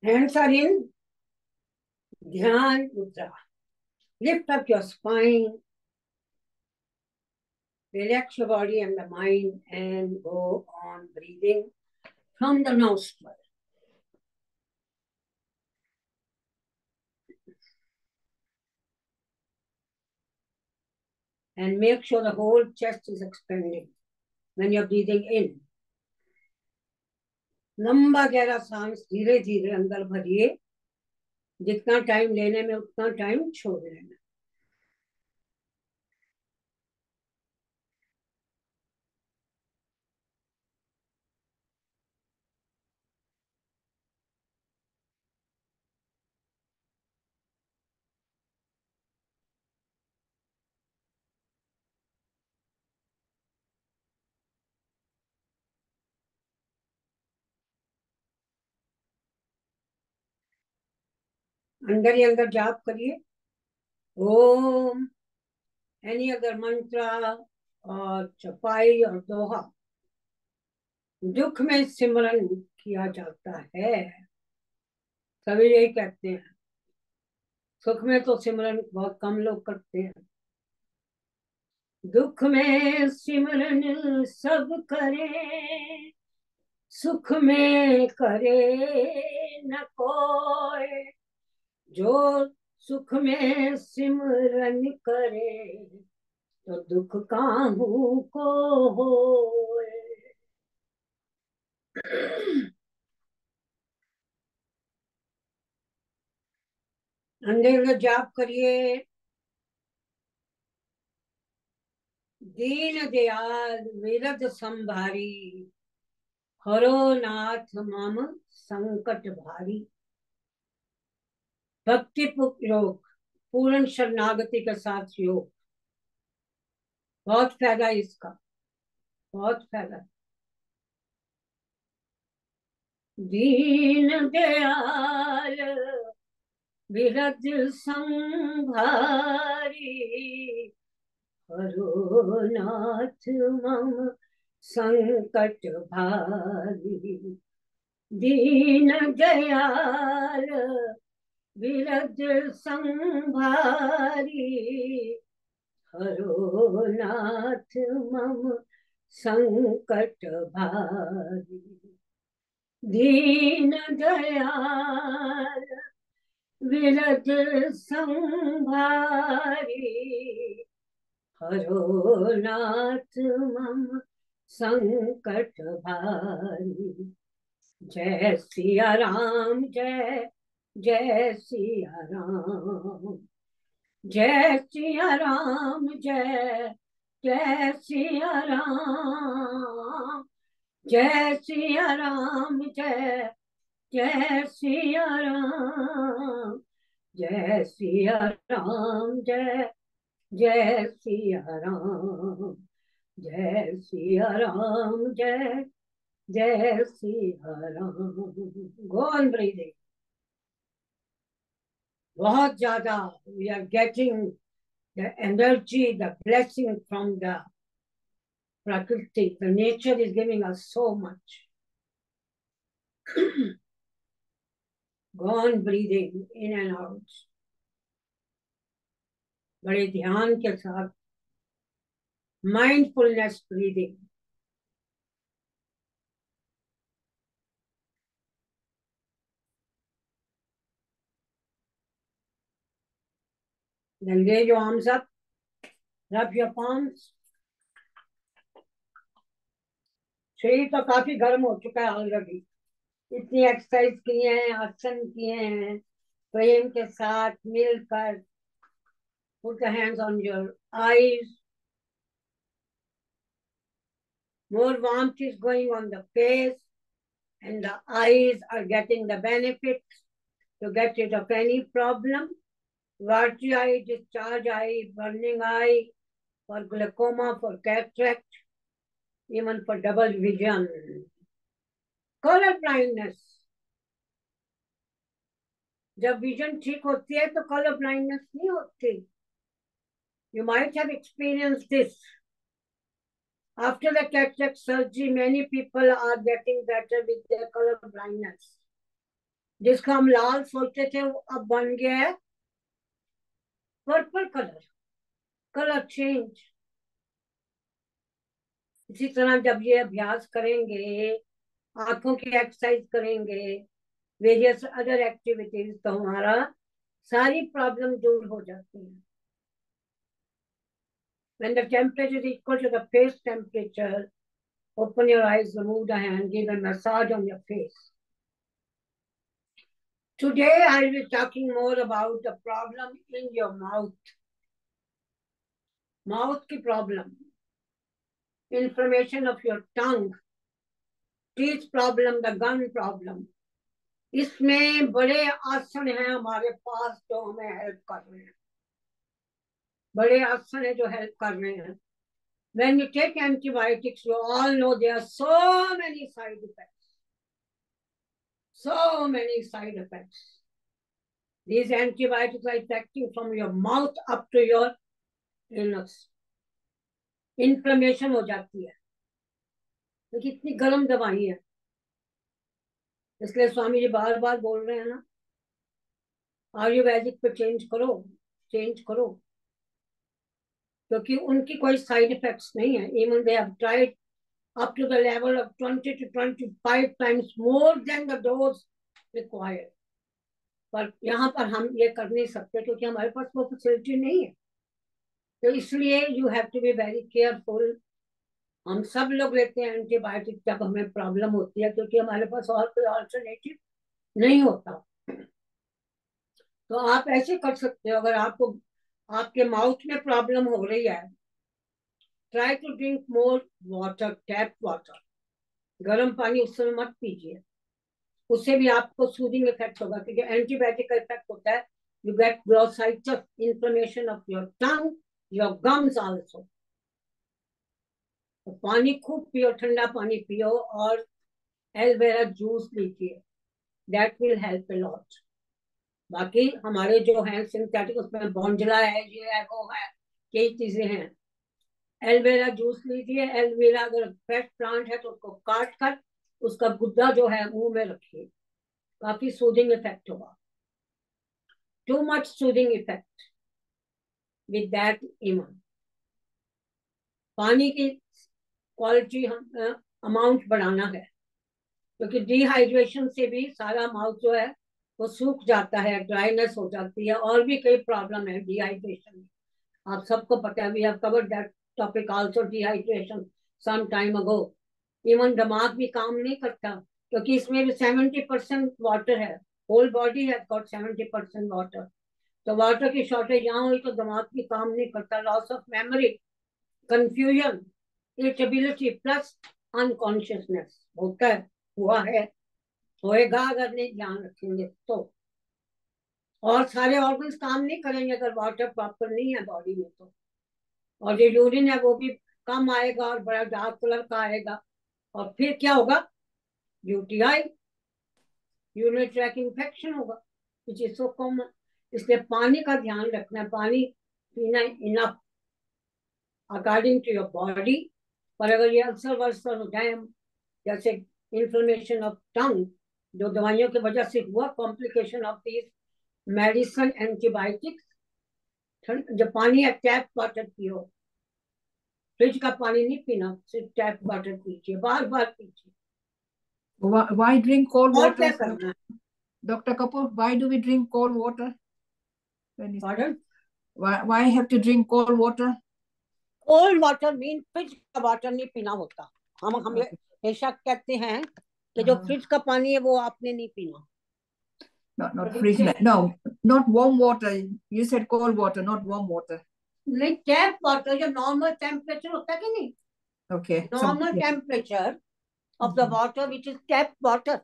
Hands are in Dhyan Mudra. Lift up your spine, relax your body and the mind, and go on breathing from the nostril. And make sure the whole chest is expanding when you're breathing in. लंबा गहरा सांस धीरे धीरे अंदर भरिए, जितना time लेने में उतना टाइम छोड़ देना। अंदर ही अंदर जाप करिए ओम, एनी अदर मंत्र और चौपाई और दोहा। दुख में सिमरन किया जाता है, सभी यही कहते हैं। सुख में तो सिमरन बहुत कम लोग करते हैं। दुख में सिमरन सब करे, सुख में करे न कोई। जो सुख में सिमरन करे, तो दुख काहू को होए। अंदर जाप करिए, दीन दयाल विरद संभारी, हरो नाथ मम संकट भारी। भक्ति योग, पूर्ण शरणागति के साथ योग, बहुत फायदा है इसका, बहुत फायदा है। दीन दयाल बिरज संभारी, हरो नाथ मम संकट भारी। दीन दयाल बिरज संभारी, हरो नाथ मम संकट भारी। दीन दयाल बिरज संभारी, हरो नाथ मम संकट भारी। जय सिया राम, जय जय सिया राम, जय सिया राम, जय जय सिया राम, जय सिया राम, जय जय सिया राम, जय सिया राम, जय जय सिया राम, जय सिया राम, जय जय Siya Ram. Go on breathing. बहुत ज्यादा we are getting the energy, the blessing from the prakriti. The nature is giving us so much. Go on breathing in and out. बड़े ध्यान के साथ mindfulness breathing. Then raise your arms up, rub your palms. शरीर तो काफी गर्म हो चुका है ऑलरेडी. इतनी एक्सरसाइज किए हैं, आसन किए हैं, प्रेम के साथ मिलकर. Put the hands on your eyes. More warmth is going on the face, and the eyes are getting the benefits to get rid of any problem. Watery eye, discharge eye, burning eye, for glaucoma, for cataract, even for double vision. Color blindness. जब vision ठीक होती है तो colour blindness नहीं होती. You might have experienced this. After the cataract surgery, many people are getting better with their color blindness. जिसको हम लाल सोचते थे वो अब बन गया है पर्पल कलर. Colour change. इसी तरह जब ये अभ्यास करेंगे, आंखों की एक्सरसाइज करेंगे, वेरियस अदर एक्टिविटीज, तो हमारा सारी प्रॉब्लम दूर हो जाती है. When the temperature is equal to the face temperature, open your eyes, remove the hand, give a massage on your face. Today I will be talking more about the problem in your mouth. Mouth की problem, inflammation of your tongue, teeth problem, the gum problem. इसमें बड़े आसन हैं हमारे पास जो हमें help कर रहे हैं. बड़े आसन है जो हेल्प कर रहे हैं. When you take antibiotics, you all know there are so many side effects. So many side effects. These antibiotics are affecting from your mouth up to your anus. Inflammation हो जाती है. तो कितनी गर्म दवाई है. इसलिए स्वामी जी बार बार बोल रहे हैं ना, आयुर्वेदिक पे चेंज करो, क्योंकि उनकी कोई साइड इफेक्ट्स नहीं है. Even they have tried up to the level of 20 to 25 times more than the dose required. पर यहाँ पर हम ये कर नहीं सकते क्योंकि हमारे पास वो फैसिलिटी नहीं है. तो इसलिए you have to be very careful. हम सब लोग लेते हैं एंटीबायोटिक जब हमें प्रॉब्लम होती है, क्योंकि हमारे पास और कोई अल्टरनेटिव नहीं होता. तो आप ऐसे कर सकते हो. अगर आपको आपके माउथ में प्रॉब्लम हो रही है, try to drink more water, tap water. गर्म पानी उस समय मत पीजिए, उससे भी आपको सूदिंग इफेक्ट होगा, क्योंकि एंटीबायोटिक का इफेक्ट होता है you get glossitis, inflammation of your tongue, your gums also. तो पानी खूब पियो, ठंडा पानी पियो और एलोवेरा जूस लीजिए, that will help a lot. बाकी हमारे जो है सिंथेटिक, उसमें बॉन्जला है, ये है, वो है, कई चीजें हैं. एलोवेरा जूस लीजिए. एलोवेरा अगर फ्रेश प्लांट है तो उसको काट कर उसका गुद्दा जो है मुंह में रखिए, काफी सूदिंग इफेक्ट होगा. Too much soothing effect with that इमन. पानी की क्वालिटी अमाउंट बढ़ाना है, क्योंकि डिहाइड्रेशन से भी सारा माउथ जो है वो सूख जाता है, ड्राइनेस हो जाती है, और भी कई प्रॉब्लम है डिहाइड्रेशन में. आप सबको पता है, we have covered that topic also, dehydration some time ago. Even दिमाग भी काम नहीं करता, क्योंकि इसमें भी 70% वाटर है. Whole body has got 70% water. तो वाटर की शॉर्टेज यहाँ हुई तो दिमाग भी काम नहीं करता. Loss of memory, confusion, irritability plus unconsciousness होता है, हुआ है, होएगा अगर नहीं ध्यान रखेंगे तो. और सारे ऑर्गन्स काम नहीं करेंगे अगर वाटर प्रॉपर नहीं है बॉडी में तो. और जो यूरिन है वो भी कम आएगा और बड़ा डार्क कलर का आएगा, और फिर क्या होगा? यूटीआई, यूरिनरी ट्रैक इन्फेक्शन होगा, विच इज सो कॉमन. इसलिए पानी का ध्यान रखना है, पानी पीना enough according to your body. पर अगर ये अल्सर वर्सर हो जाए, जैसे इन्फ्लेमेशन ऑफ टंग, जो दवाइयों की वजह से हुआ, complication of this medicine, antibiotics, जब पानी है टैप वाटर पियो, फ्रिज का पानी नहीं पीना, सिर्फ टैप वाटर पीजिए, बार बार पीजिए. Why drink cold और water? क्या करना है? Dr. Kapoor, why do we drink cold water? Pardon? Why have to drink cold water? Cold water mean fridge का वाटर नहीं पीना होता. हम हमेशा कहते हैं कि जो फ्रिज का पानी है वो आपने नहीं पीना. Not fridge. No, not warm water. You said cold water, not warm water. नहीं, टैप वाटर, जो नॉर्मल टेम्परेचर होता है कि नहीं, Okay. Normal temperature of the water which is tap water.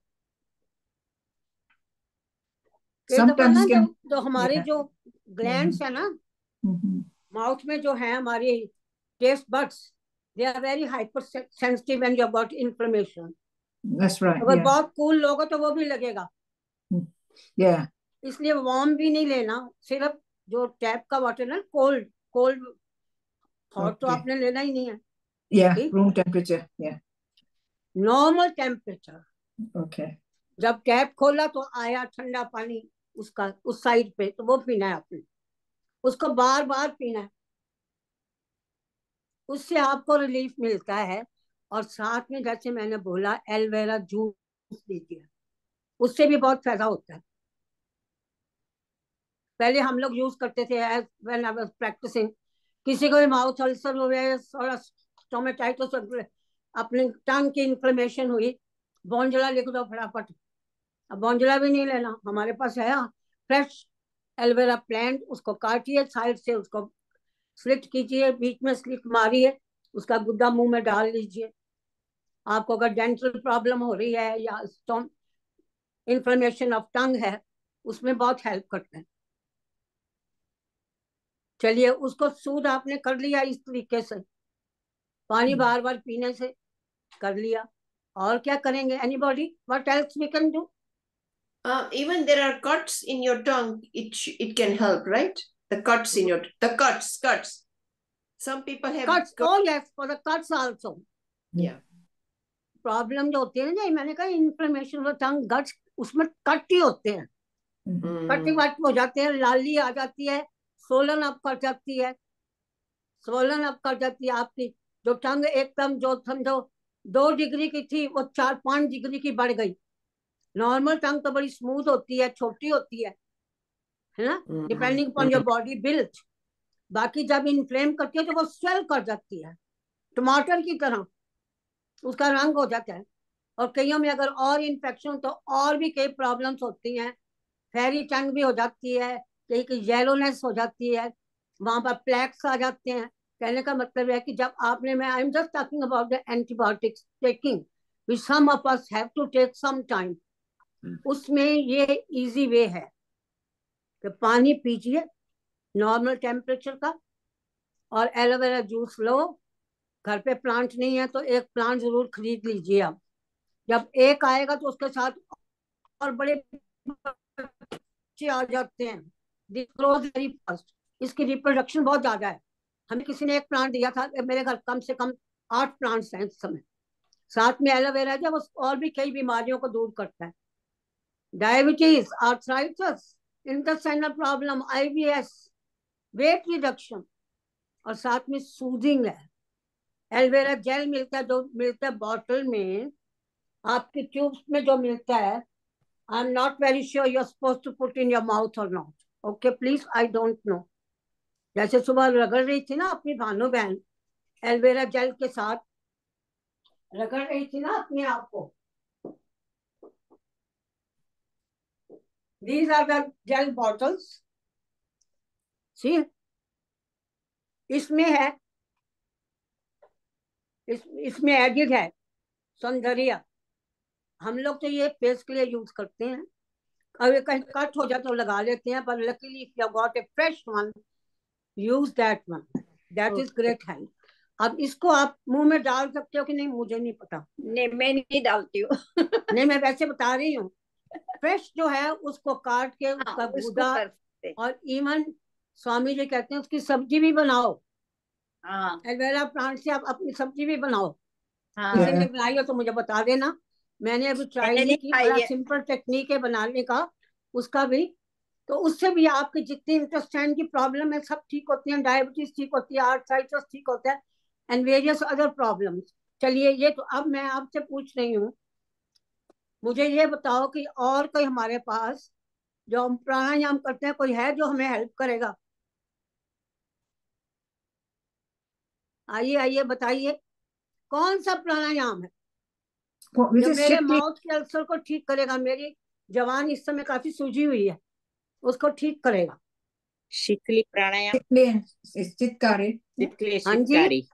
Sometimes can, तो हमारे जो ग्लैंड्स है ना माउथ में, जो है हमारी taste buds, they are very hyper sensitive when you got inflammation. That's right. अगर Yeah. बहुत कूल लोग हो तो वो भी लगेगा. Yeah. इसलिए वार्म भी नहीं लेना, सिर्फ जो टैप का वाटर है, कोल्ड कोल्ड. हॉट तो आपने लेना ही नहीं है. Yeah. Room temperature. Yeah. Normal temperature. Okay. जब टैप खोला तो आया ठंडा पानी उसका उस साइड पे, तो वो पीना है आपने, उसको बार बार पीना है. उससे आपको रिलीफ मिलता है. और साथ में जैसे मैंने बोला एलोवेरा जूस लीजिए, उससे भी बहुत फायदा होता है. पहले हम लोग यूज करते थे as when I was practising. किसी को भी माउथ अल्सर हो गया, थोड़ा स्टोमेटाइटिस, अपने टंग की इन्फ्लेमेशन हुई, बॉन्जला लिख दो फटाफट. अब बॉन्जला भी नहीं लेना, हमारे पास है फ्रेश एलोवेरा प्लांट, उसको काटिए, साइड से उसको स्लिट कीजिए, बीच में स्लिट मारिए, उसका गुद्दा मुंह में डाल लीजिए. आपको अगर डेंटल प्रॉब्लम हो रही है या इन्फ्लेमेशन ऑफ टंग है, उसमें बहुत हेल्प करता है. चलिए, उसको सूद आपने कर लिया इस तरीके से, पानी बार बार पीने से कर लिया. और क्या करेंगे? Anybody, what else we can do? Even there are cuts in your tongue, it can help, right? The cuts in your cuts. Some people have cuts. Oh yes, for the cuts also. Yeah. Problem जो होती है ना, मैंने कहा inflammation of tongue, guts, उसमें cut ही होते हैं, cut हो जाते हैं, लाली आ जाती है, सोलन अप कर जाती है, सोलन अप कर जाती है आपकी. जो टंग एकदम जो समझो 2 डिग्री की थी, वो 4-5 डिग्री की बढ़ गई. नॉर्मल टंग तो बड़ी स्मूथ होती है, छोटी होती है ना, depending upon your body build. बाकी जब इन्फ्लेम करती है तो वो स्वेल कर जाती है, टमाटर की तरह उसका रंग हो जाता है. और कईयों में अगर और इन्फेक्शन तो और भी कई प्रॉब्लम्स होती हैं. फेरी टंग भी हो जाती है, कहीं की येलोनेस हो जाती है, वहां पर प्लैक्स आ जाते हैं. कहने का मतलब है कि जब आपने, मैं I am just talking about the antibiotics taking which some of us have to take some time. उसमें ये इजी वे है. कि पानी पीजिए नॉर्मल टेम्परेचर का, और एलोवेरा जूस लो। घर पे प्लांट नहीं है तो एक प्लांट जरूर खरीद लीजिए आप। जब एक आएगा तो उसके साथ और बड़े बच्चे आ जाते हैं। दिस ग्रोज वेरी फास्ट, इसकी रिप्रोडक्शन बहुत ज्यादा है। हमें किसी ने एक प्लांट दिया था, मेरे घर कम से कम 8 प्लांट्स हैं इस समय। साथ में एलोवेरा जब और भी कई बीमारियों को दूर करता है, diabetes, arthritis, intestinal problem, IBS, weight reduction, और साथ में सूदिंग है। एलोवेरा जेल मिलता है, जो मिलता है बॉटल में, आपके ट्यूब्स में जो मिलता है। I am not very sure you are suppose to put in your mouth or not, okay please, I don't know. जैसे सुबह रगड़ रही थी ना अपनी भानु बहन, एलोवेरा जेल के साथ रगड़ रही थी ना अपने आप को। These are the gel bottles. See, इसमें है, इसमें एडिड है सौंदर्य। हम लोग तो ये फेस के लिए यूज करते हैं, अगर कहीं कट हो जाए तो लगा लेते हैं, पर luckily if you got a fresh one, use that one, that is great help. अब इसको आप मुंह में डाल सकते हो कि नहीं मुझे नहीं पता। नहीं, मैं नहीं डालती हूँ। नहीं, मैं वैसे बता रही हूँ। फ्रेश जो है उसको काट के उसका उसको गूदा, कर सकते। और इवन स्वामी जी कहते हैं उसकी सब्जी भी बनाओ। हाँ एलोवेरा प्लांट से आप अपनी सब्जी भी बनाओ। हाँ, किसी ने बनाई हो तो मुझे बता देना। मैंने अभी ट्राई मैंने नहीं नहीं की, खाई बड़ा है। सिंपल टेक्निक है बनाने का उसका भी। तो उससे भी आपकी जितनी इंटेस्टाइन की प्रॉब्लम है सब ठीक होती है, डायबिटीज ठीक होती है, आर्थराइटिस ठीक होता है, एंड वेरियस अदर प्रॉब्लम्स। चलिए, ये तो अब मैं आपसे पूछ रही हूँ, मुझे ये बताओ कि और कोई हमारे पास जो हम प्राणायाम करते हैं कोई है जो हमें हेल्प करेगा? आइए आइए बताइए, कौन सा प्राणायाम है Which जो is मेरे Shakti. माउथ के अल्सर को ठीक करेगा? मेरी जवान इस समय काफी सूजी हुई है, उसको ठीक करेगा। शीतली प्राणायाम, Shakti and Chitkari. शीतली हाँ जी, शीतकारी,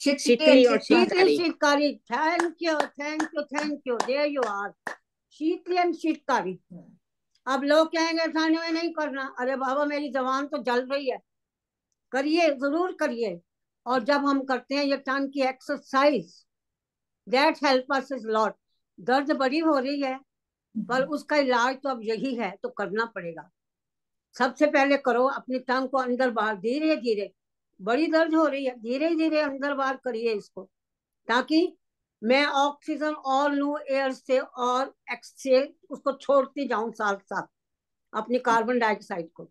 Shakti शीतली and और Chitkari. Sheetali Sheetkari. Sheetkari, thank you thank you thank you, there you are, Sheetali and Sheetkari. अब लोग कहेंगे खाने में नहीं करना, अरे बाबा मेरी जवान तो जल रही है, करिए, जरूर करिए। और जब हम करते हैं ये टंग की exercise, that help us is lot. दर्द बड़ी हो रही है, पर उसका इलाज तो अब यही है, तो करना पड़ेगा। सबसे पहले करो अपनी टंग को अंदर बाहर, धीरे धीरे। बड़ी दर्द हो रही है, धीरे धीरे अंदर बाहर करिए इसको, ताकि मैं ऑक्सीजन और लूं एयर से, और एक्सहेल उसको छोड़ती जाऊं साथ साथ अपनी कार्बन डाइऑक्साइड को।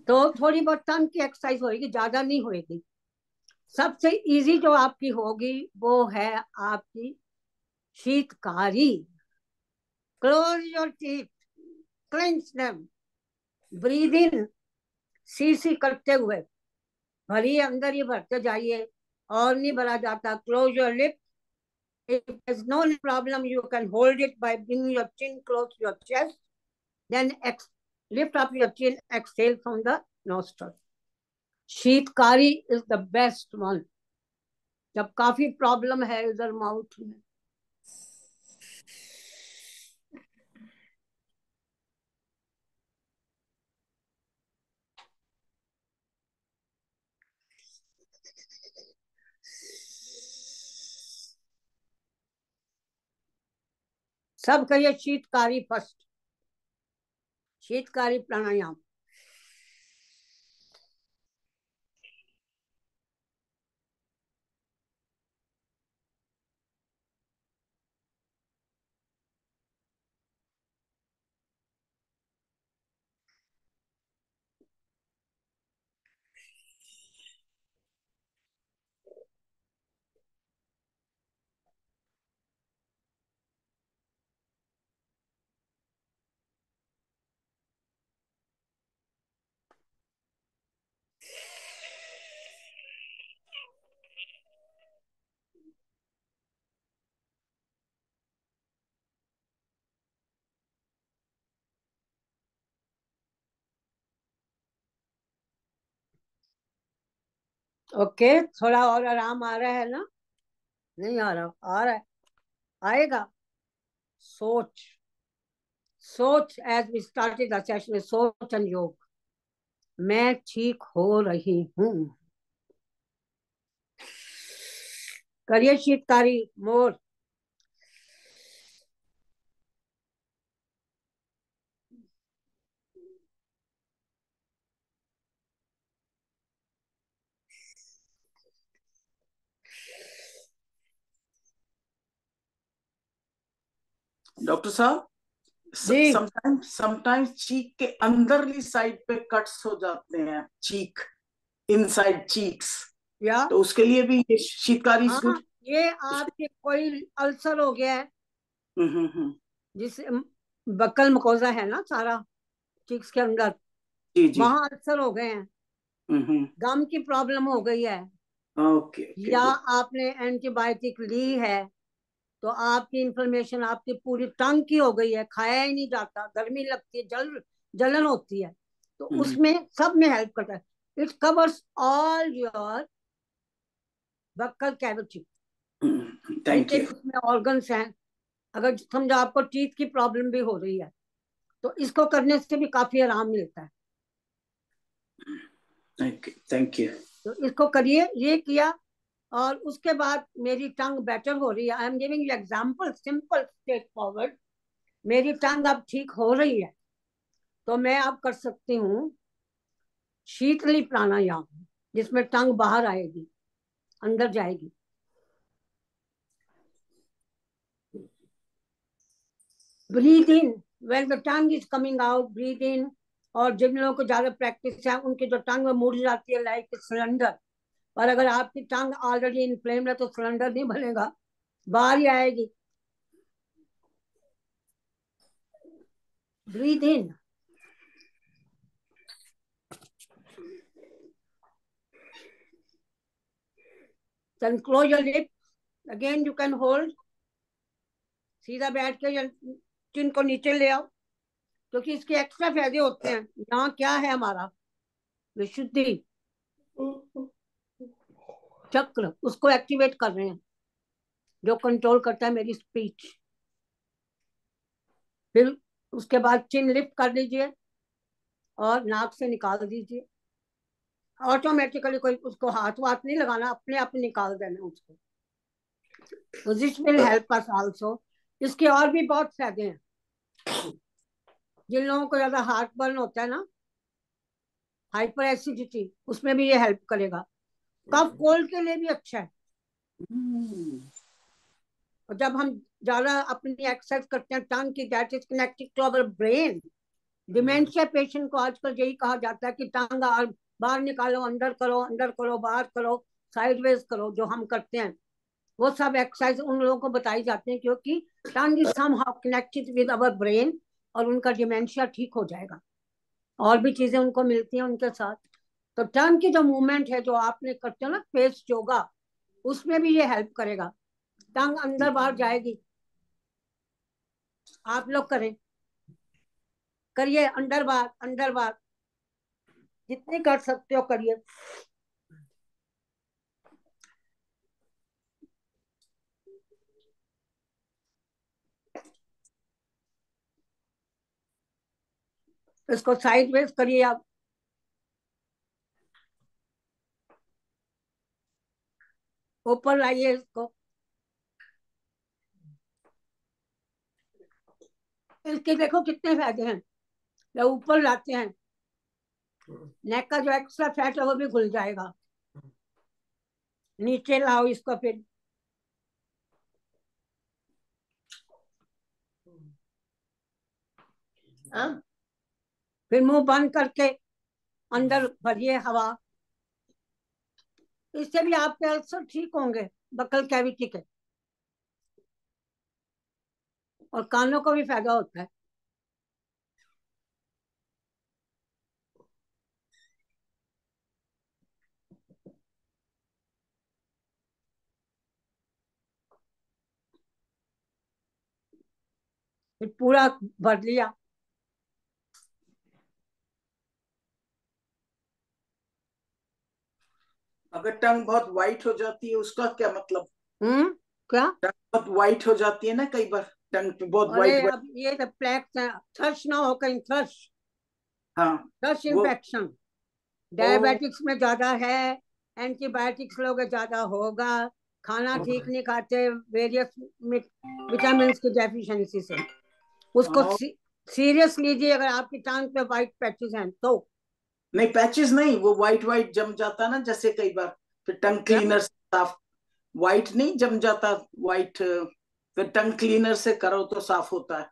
तो थोड़ी बहुत टंग की एक्सरसाइज होगी, ज्यादा नहीं होगी। सबसे इजी जो आपकी होगी वो है आपकी Sheetkari. Close your teeth, clench them, breathe in, सी करते हुए भरिए, अंदर ही भरते जाइए, और नहीं भरा जाता। Close your lip, if there's no problem you can hold it by bringing your chin close to your chest, then lift up your chin, exhale from the nostril. Sheetkari is the best one जब काफी problem है इधर mouth में। सब कहिए Sheetkari first, Sheetkari प्राणायाम। Okay, थोड़ा और आराम आ रहा है ना? नहीं आ रहा? आ रहा है, आएगा। सोच, सोच, as we started the session, सोच एंड योग। मैं ठीक हो रही हूँ। करिए शीतकारी मोर। डॉक्टर साहब, जी। समटाइम्स चीक के अंदरली साइड पे कट्स हो जाते हैं, चीक, इनसाइड चीक्स, या तो उसके लिए भी ये शीतकारी इज हाँ, गुड। ये आपके कोई अल्सर हो गया है, जिसे बक्कल मकोजा है ना सारा चीक्स के अंदर, जी जी। वहां अल्सर हो गए हैं, गम की प्रॉब्लम हो गई है, ओके या आपने एंटीबायोटिक ली है, तो आपकी इंफॉर्मेशन आपकी पूरी टंग की हो गई है, खाया ही नहीं जाता, गर्मी लगती है, जलन होती है, तो उसमें सब में हेल्प करता है। It covers all your buccal cavity. Thank you. उसमें ऑर्गन्स हैं। अगर समझो आपको टीथ की प्रॉब्लम भी हो रही है, तो इसको करने से भी काफी आराम मिलता है। Thank you. तो इसको करिए, ये किया, और उसके बाद मेरी टंग बेटर हो रही है। I am giving you example, simple straight forward. मेरी टंग अब ठीक हो रही है, तो मैं अब कर सकती हूँ शीतली प्राणायाम, जिसमें टंग बाहर आएगी, अंदर जाएगी। Breathe in when the tongue is coming out, breathe in. और जिन लोगों को ज्यादा प्रैक्टिस है, उनकी जो टंग में मुड़ जाती है लाइक सिलेंडर, और अगर आपकी टंग ऑलरेडी इन्फ्लेम्ड है तो सिलेंडर नहीं बनेगा, बाहर ही आएगी। Breathe in, then close your lips. Again you can hold. सीधा बैठ के या चिन को नीचे ले आओ, क्योंकि इसके एक्स्ट्रा फायदे होते हैं। यहाँ क्या है हमारा विशुद्धि चक्र, उसको एक्टिवेट कर रहे हैं, जो कंट्रोल करता है मेरी स्पीच। फिर उसके बाद चिन लिफ्ट कर लीजिए और नाक से निकाल दीजिए। ऑटोमेटिकली कोई उसको हाथ वाथ नहीं लगाना, अपने आप निकाल देना उसको। तो this will help us also. इसके और भी बहुत फायदे हैं। जिन लोगों को ज्यादा हार्ट बर्न होता है ना, हाइपर एसिडिटी, उसमें भी ये हेल्प करेगा। कफ कोल्ड के लिए भी अच्छा है। और जब हम ज्यादा अपनी एक्सरसाइज करते हैं टंग की, that is connected to our brain. Dementia patient को आजकल यही कहा जाता है कि टंग बाहर निकालो, अंदर करो, अंदर करो, बाहर करो, साइडवेज करो, जो हम करते हैं वो सब एक्सरसाइज उन लोगों को बताई जाती है, क्योंकि tongue is somehow connected with our brain, और उनका डिमेंशिया ठीक हो जाएगा। और भी चीजें उनको मिलती हैं उनके साथ। तो टंग की जो मूवमेंट है, जो आपने करते हो ना फेस योगा, उसमें भी ये हेल्प करेगा। टंग अंदर बाहर जाएगी। आप लोग करें, करिए, अंदर बाहर, अंदर बाहर, जितनी कर सकते हो करिए। इसको साइडवेज करिए आप। ऊपर लाइए इसको। इसके देखो कितने फायदे हैं। जब ऊपर लाते हैं, नेक का जो एक्स्ट्रा फैट है वो भी घुल जाएगा। नीचे लाओ इसको, फिर मुंह बंद करके अंदर भरिए हवा। इससे भी आपके अल्सर ठीक होंगे, बक्कल कैविटी के। और कानों को भी फायदा होता है। फिर पूरा भर लिया। अगर टंग बहुत वाइट हो जाती है उसका क्या मतलब? क्या? टंग बहुत वाइट हो जाती है ना कई बार, टंग पे बहुत अरे वाइट। अब ये तो प्लेक्स है, थ्रश ना हो कहीं, थ्रश, हाँ थ्रश वो इन्फेक्शन। डायबिटिक्स में ज्यादा है, एंटीबायोटिक्स लोगे ज्यादा होगा, खाना ठीक नहीं खाते, वेरियस विटामिन की डेफिशिएंसी से। उसको सीरियस लीजिए अगर आपकी टांग पे व्हाइट पैचेस हैं तो। नहीं पैचेस नहीं, वो व्हाइट जम जाता ना जैसे कई बार, फिर टंग क्लीनर से साफ। व्हाइट नहीं जम जाता व्हाइट, फिर टंग क्लीनर से करो तो साफ होता है।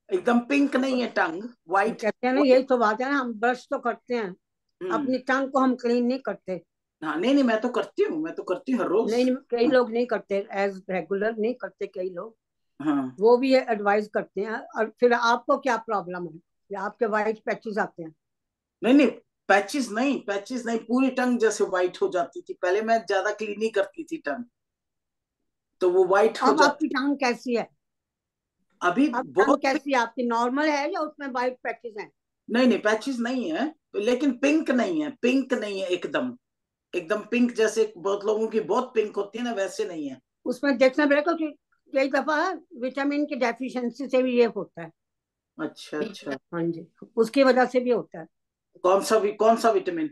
एकदम पिंक नहीं है टंग, व्हाइट। कहते हैं ना, यही तो बात है ना, हम ब्रश तो करते हैं, अपनी टंग को हम क्लीन नहीं करते। हाँ नहीं मैं तो करती हूँ, मैं तो करती हूँ हर रोज। नहीं, कई लोग नहीं करते, एज रेगुलर नहीं करते कई लोग। हाँ वो भी एडवाइस करते हैं। और फिर आपको क्या प्रॉब्लम है, या आपके व्हाइट पैचेस आते हैं? नहीं पैचेस नहीं, पूरी टंग जैसे व्हाइट हो जाती थी पहले, मैं ज्यादा क्लीन नहीं करती थी टंग, तो वो व्हाइट हो अब आपकी जाती। टांग कैसी है? अभी अब टांग बहुत कैसी है आपकी, नॉर्मल है या उसमें व्हाइट पैचेस हैं? नहीं पैचेस नहीं है, लेकिन पिंक नहीं है, पिंक नहीं है एकदम, एकदम पिंक जैसे बहुत लोगों की बहुत पिंक होती है ना, वैसे नहीं है। उसमें देखना पड़ेगा कि कई दफा विटामिन की डेफिशिएंसी से भी ये होता है। अच्छा हाँ जी, उसकी वजह से भी होता है। कौन सा विटामिन?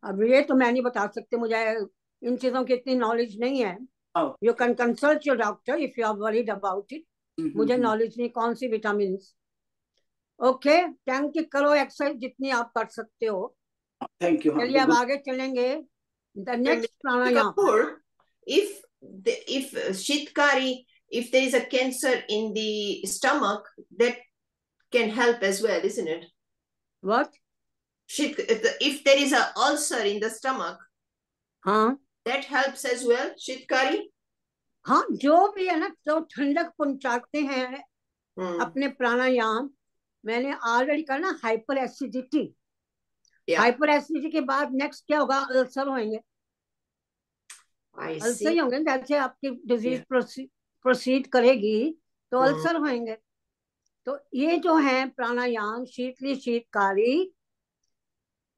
अब ये तो मैं नहीं बता सकती, मुझे इन चीजों की इतनी नॉलेज नहीं है। You can consult your doctor if you are worried about it. मुझे नॉलेज नहीं कौन सी विटामिन। ओके, टैंक की करो एक्सरसाइज जितनी आप कर सकते हो। Thank you. चलिए अब आगे चलेंगे। The next pranayama. Kapoor, if Shitkari, if there is a cancer in the stomach, that can help as well, isn't it? What? If there is an ulcer in the stomach, हाँ that helps as well, Shitkari. हाँ, जो भी है ना, जो ठंडक पहुंचाते हैं अपने प्राणायाम। मैंने ऑलरेडी कहा ना, हाइपर एसिडिटी। हाइपर एसिडिटी के बाद नेक्स्ट क्या होगा? अल्सर होंगे। अल्सर ही होंगे, जैसे आपकी डिजीज प्रोसीड करेगी तो अल्सर होंगे। तो ये जो है प्राणायाम, Sheetali Sheetkari,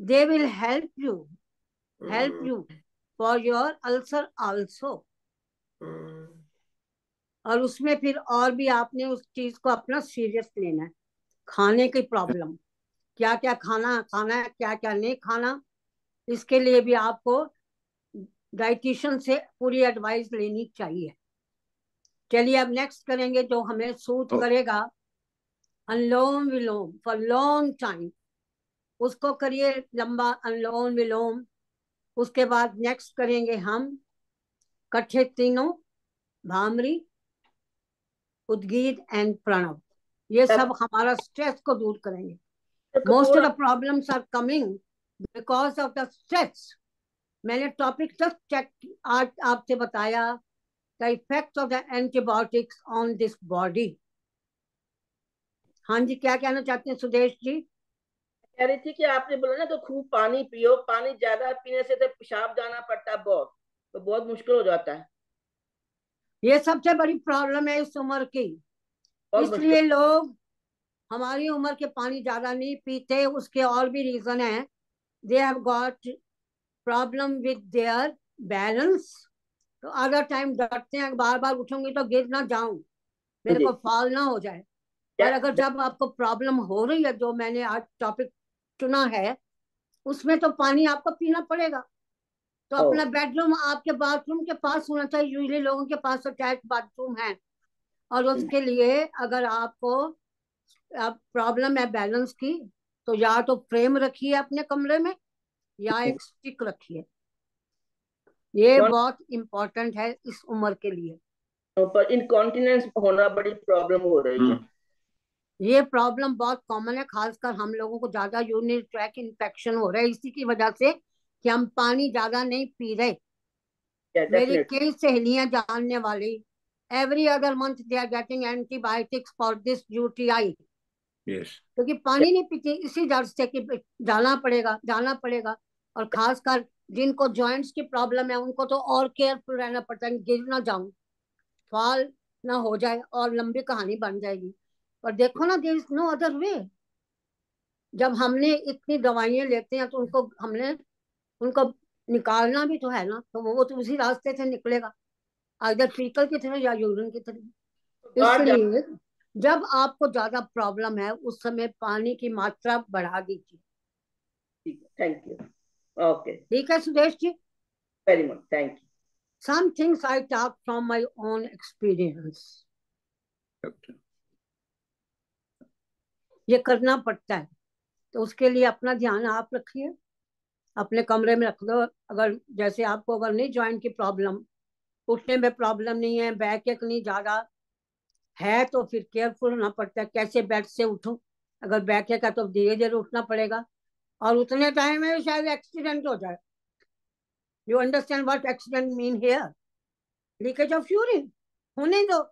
they will help you for your ulcer also. और उसमें फिर और भी आपने उस चीज को अपना सीरियस लेना है। खाने की प्रॉब्लम, क्या क्या खाना है, क्या क्या नहीं खाना, इसके लिए भी आपको डाइटिशियन से पूरी एडवाइस लेनी चाहिए। चलिए अब नेक्स्ट करेंगे जो हमें सूट करेगा, अनुलोम विलोम फॉर लॉन्ग टाइम। उसको करिए लंबा अनुलोम विलोम। उसके बाद नेक्स्ट करेंगे हम कठे तीनों, भामरी, उद्गीत एंड प्रणव। ये सब हमारा स्ट्रेस को दूर करेंगे। Most of the problems are coming because of the stress. मैंने टॉपिक जस्ट चेक आज आपसे बताया, the effect of the antibiotics on this body. हाँ जी, क्या कहना चाहते हैं सुदेश जी? कह रही थी कि आपने बोला ना तो खूब पानी पियो, पानी ज्यादा पीने से तो पेशाब जाना पड़ता है बहुत, तो बहुत मुश्किल हो जाता है। ये सबसे बड़ी प्रॉब्लम है इस उम्र की, इसलिए लोग हमारी उम्र के पानी ज्यादा नहीं पीते। उसके और भी रीजन है, they have got problem with their balance. तो अदर टाइम डरते हैं, बार बार उठूंगी तो गिर ना जाऊं, मेरे को फॉल ना हो जाए। और अगर जब आपको प्रॉब्लम हो रही है, जो मैंने आज टॉपिक चुना है, उसमें तो पानी आपको पीना पड़ेगा। तो अपना बेडरूम आपके बाथरूम के पास होना चाहिए। यूजली लोगों के पास अटैच बाथरूम है। और उसके लिए अगर आपको प्रॉब्लम है बैलेंस की, तो या तो फ्रेम रखिए अपने कमरे में, या एक स्टिक रखिए। ये बहुत इम्पोर्टेंट है इस उम्र के लिए। पर इनकॉन्टिनेंस होना बड़ी प्रॉब्लम हो रही है। ये प्रॉब्लम बहुत कॉमन है, खासकर हम लोगों को ज्यादा यूरिनरी ट्रैक इन्फेक्शन हो रहा है इसी की वजह से कि हम पानी ज्यादा नहीं पी रहे। मेरी कई सहेलियां जानने वाली, every other month they are getting antibiotics for this UTI, क्योंकि पानी नहीं पीती। इसी डर से कि जाना पड़ेगा। और खासकर जिनको जॉइंट्स की प्रॉब्लम है, उनको तो और केयरफुल रहना पड़ता है, गिर ना जाऊं, फॉल ना हो जाए, और लंबी कहानी बन जाएगी। पर देखो ना, there is no other way. जब हमने इतनी दवाइयां लेते हैं तो उनको निकालना भी तो है ना, तो वो तो उसी रास्ते से निकलेगा, अगर फीकल की तरह या यूरिन की तरह। इसलिए जब आपको ज्यादा प्रॉब्लम है, उस समय पानी की मात्रा बढ़ा दीजिए। ठीक है, थैंक यू। ओके, ठीक है Sudesh ji. Very much, thank you. Some things I talk from my own experience. ये करना पड़ता है, तो उसके लिए अपना ध्यान आप रखिए, अपने कमरे में रख दो। अगर जैसे आपको अगर नहीं जॉइंट की प्रॉब्लम, उठने में प्रॉब्लम नहीं है, बैक एक नहीं ज्यादा है, तो फिर केयरफुल होना पड़ता है कैसे बेड से उठूं। अगर बैक एक है तो धीरे धीरे उठना पड़ेगा, और उतने टाइम में शायद एक्सीडेंट हो जाए। You understand what accident mean here? Leakage of urine होने दो,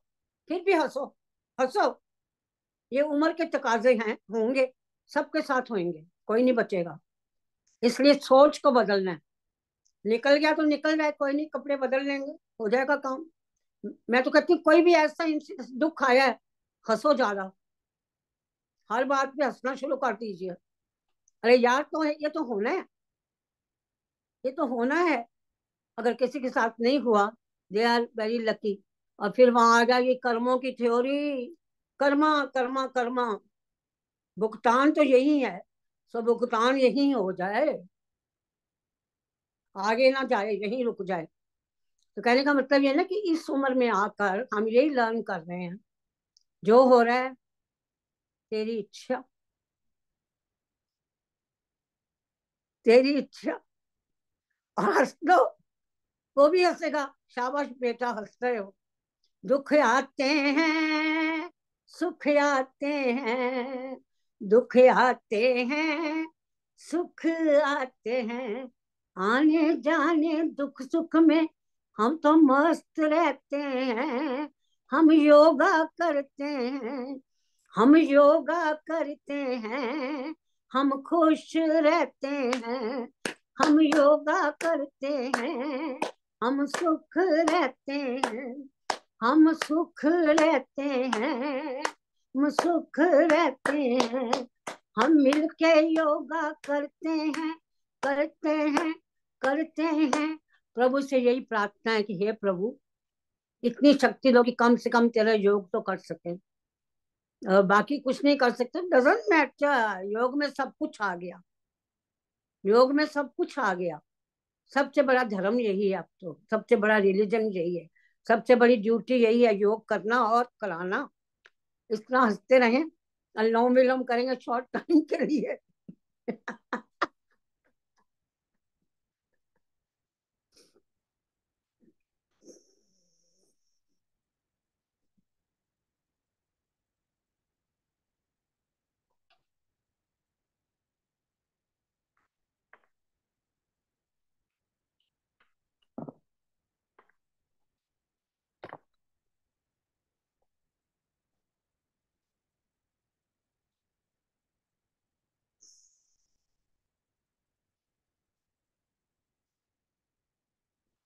फिर भी हंसो हंसो। ये उम्र के तकाजे हैं, होंगे, सबके साथ होंगे, कोई नहीं बचेगा। इसलिए सोच को बदलना है। निकल गया तो निकल जाए, कोई नहीं, कपड़े बदल लेंगे, हो जाएगा काम। मैं तो कहती हूँ कोई भी ऐसा दुख आया है, हंसो ज्यादा, हर बात पे हंसना शुरू कर दीजिए। अरे यार, तो है, ये तो होना है, ये तो होना है। अगर किसी के साथ नहीं हुआ, दे आर वेरी लकी। और फिर वहां आ जाएगी कर्मों की थ्योरी, कर्मा कर्मा कर्मा। भुगतान तो यही है, सो भुगतान यही हो जाए, आगे ना जाए, यहीं रुक जाए। तो कहने का मतलब ये है ना कि इस उम्र में आकर हम यही लर्न कर रहे हैं, जो हो रहा है तेरी इच्छा, तेरी इच्छा। और हंस दो, वो भी हंसेगा, शाबाश बेटा हंस रहे हो। दुख आते हैं, सुख आते हैं, दुख आते हैं, सुख आते हैं, आने जाने दुख सुख में हम तो मस्त रहते हैं। हम योगा करते हैं, हम योगा करते हैं, हम खुश रहते हैं। हम योगा करते हैं, हम सुख रहते हैं, हम सुख रहते हैं, हम सुख रहते हैं। हम मिलके योगा करते हैं, करते हैं, करते हैं। प्रभु से यही प्रार्थना है कि हे प्रभु, इतनी शक्ति दो कि कम से कम तेरा योग तो कर सके। बाकी कुछ नहीं कर सकते, डजंट मैटर। योग में सब कुछ आ गया, योग में सब कुछ आ गया। सबसे बड़ा धर्म यही है, अब तो सबसे बड़ा रिलीजन यही है, सबसे बड़ी ड्यूटी यही है, योग करना और कराना। इतना हंसते रहें, अनुलोम विलोम करेंगे शॉर्ट टाइम के लिए।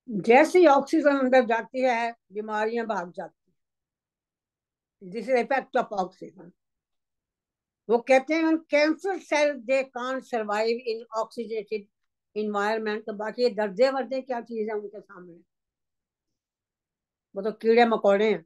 जैसे ही ऑक्सीजन अंदर जाती है, बीमारियां भाग जाती है। This is effect of oxygen. वो कहते हैं cancer cell they can't survive in oxygenated environment. तो बाकी ये दर्दे वर्दे क्या चीज है उनके सामने, वो तो कीड़े मकोड़े हैं।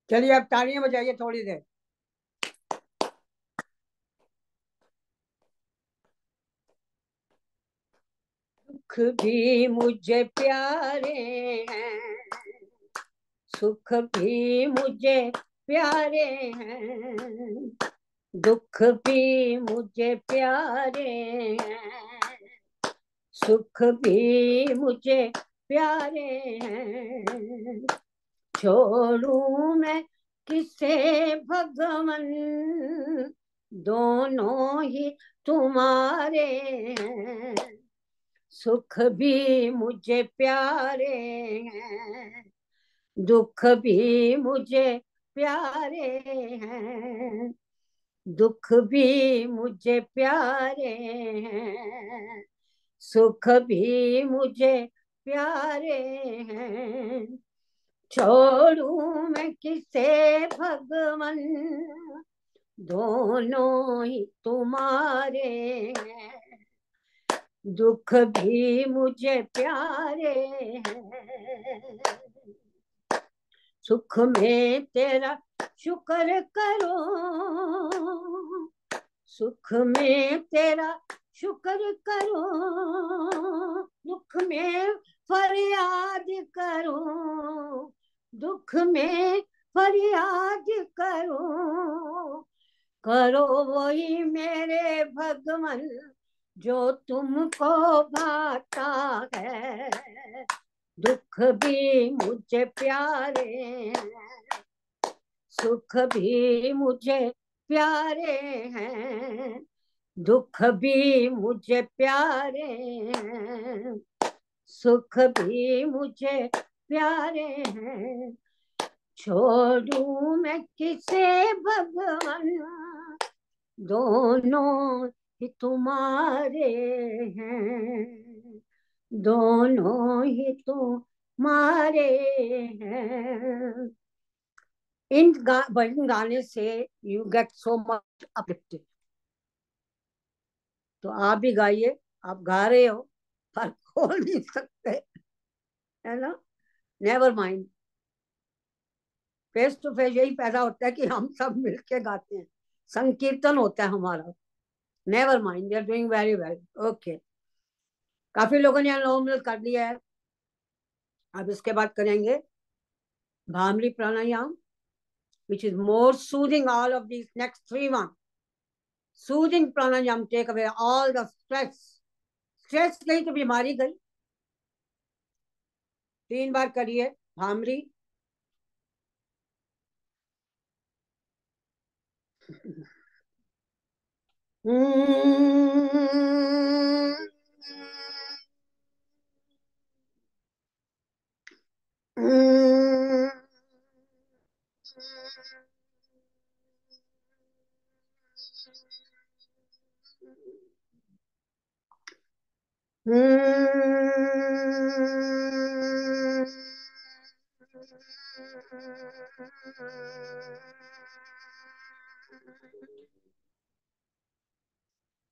चलिए अब तालियां बजाइए थोड़ी देर। दुख भी मुझे प्यारे हैं, सुख भी मुझे प्यारे हैं, दुख भी मुझे प्यारे हैं, सुख भी मुझे प्यारे हैं। छोड़ू मैं किसे भगवन, दोनों ही तुम्हारे हैं, सुख भी मुझे प्यारे हैं, दुख भी मुझे प्यारे हैं, दुख भी मुझे प्यारे हैं, सुख भी मुझे प्यारे हैं। छोड़ू मैं किसे भगवन, दोनों ही तुम्हारे हैं, दुख भी मुझे प्यारे हैं। सुख में तेरा शुक्र करो, सुख में तेरा शुक्र करो, दुख में फरियाद करो, दुख में फरियाद करो, करो वही मेरे भगवन जो तुमको भाता है, दुख भी मुझे प्यारे हैं, सुख भी मुझे प्यारे हैं, दुख भी मुझे प्यारे हैं, सुख भी मुझे प्यारे हैं। छोड़ू मैं किसे भगवन, दोनों ही तुम्हारे हैं, दोनों ही तुम्हारे हैं। इन भजन गाने से you get so much uplifted. तो आप भी गाइए, आप गा रहे हो पर खोल नहीं सकते, है ना? Never mind, face to face यही पैदा होता है कि हम सब मिलके गाते हैं, संकीर्तन होता है हमारा। Never mind, they are doing very well. Okay, काफी लोगों ने अनुलोम विलोम कर लिया है। अब इसके बाद करेंगे भामरी प्राणायाम, which is more soothing. All of these next 3 1 soothing pranayam take away all the stress. Stress गई तो बीमारी गई। 3 बार करिए bhramari.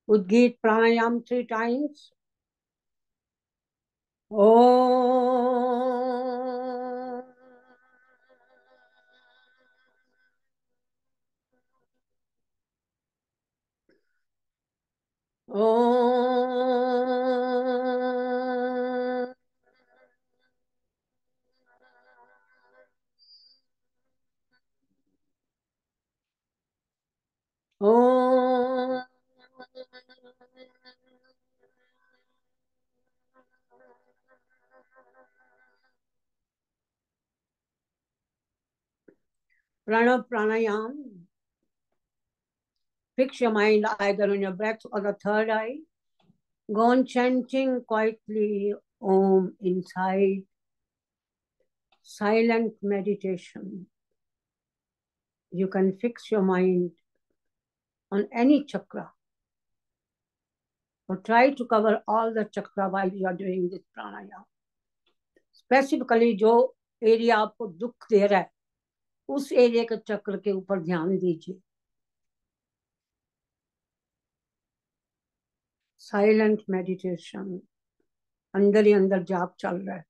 Udgit pranayam 3 times. Om. Om. Om. Pranav pranayam. Fix your mind either on your breath or the third eye. Go on chanting quietly Om inside. Silent meditation. You can fix your mind on any chakra, or try to cover all the chakra while you are doing this pranayam. Specifically, जो area आपको दुख दे रहा है उस area के चक्र के ऊपर ध्यान दीजिए। साइलेंट मेडिटेशन, अंदर ही अंदर जाप चल रहा है।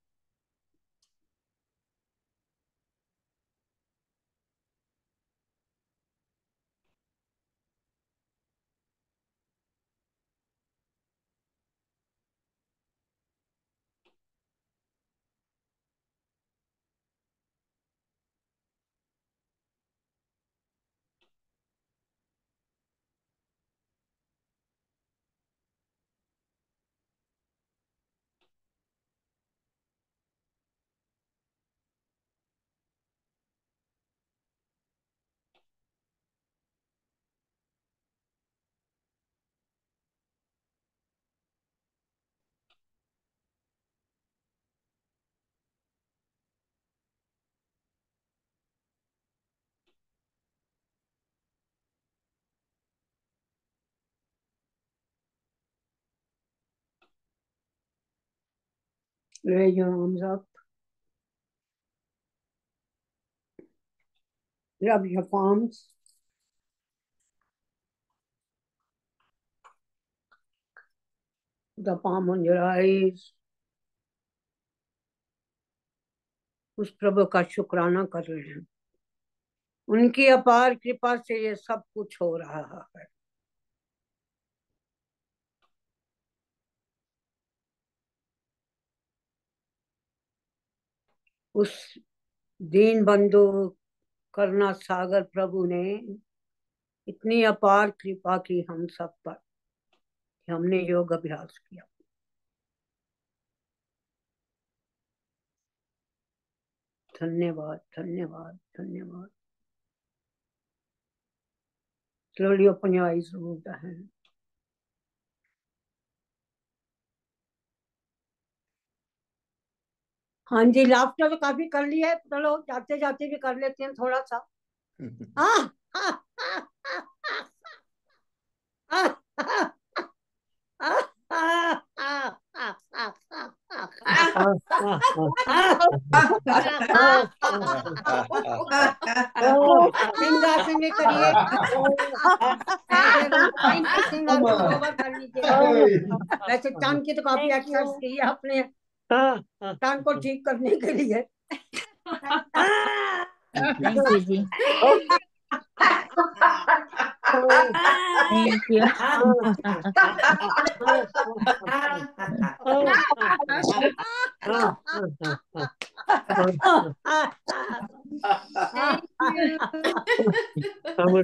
Raise your arms up. Rub your palms. The palm on your eyes. उस प्रभु का शुक्राना कर रहे हैं, उनकी अपार कृपा से ये सब कुछ हो रहा है। उस दीन बंधु करुणा सागर प्रभु ने इतनी अपार कृपा की हम सब पर कि हमने योग अभ्यास किया। धन्यवाद, धन्यवाद, धन्यवाद। Slowly open your eyes, remove the hand. हाँ जी, लाफ्टर तो काफी कर लिया है, चलो जाते जाते भी कर लेते हैं थोड़ा सा। सिंहासन में करिए, सिंहासन ओवर कर लीजिए। वैसे टंग की तो काफी एक्सरसाइज की है आपने, टंग को ठीक करने के लिए। थैंक यू जी, thank you.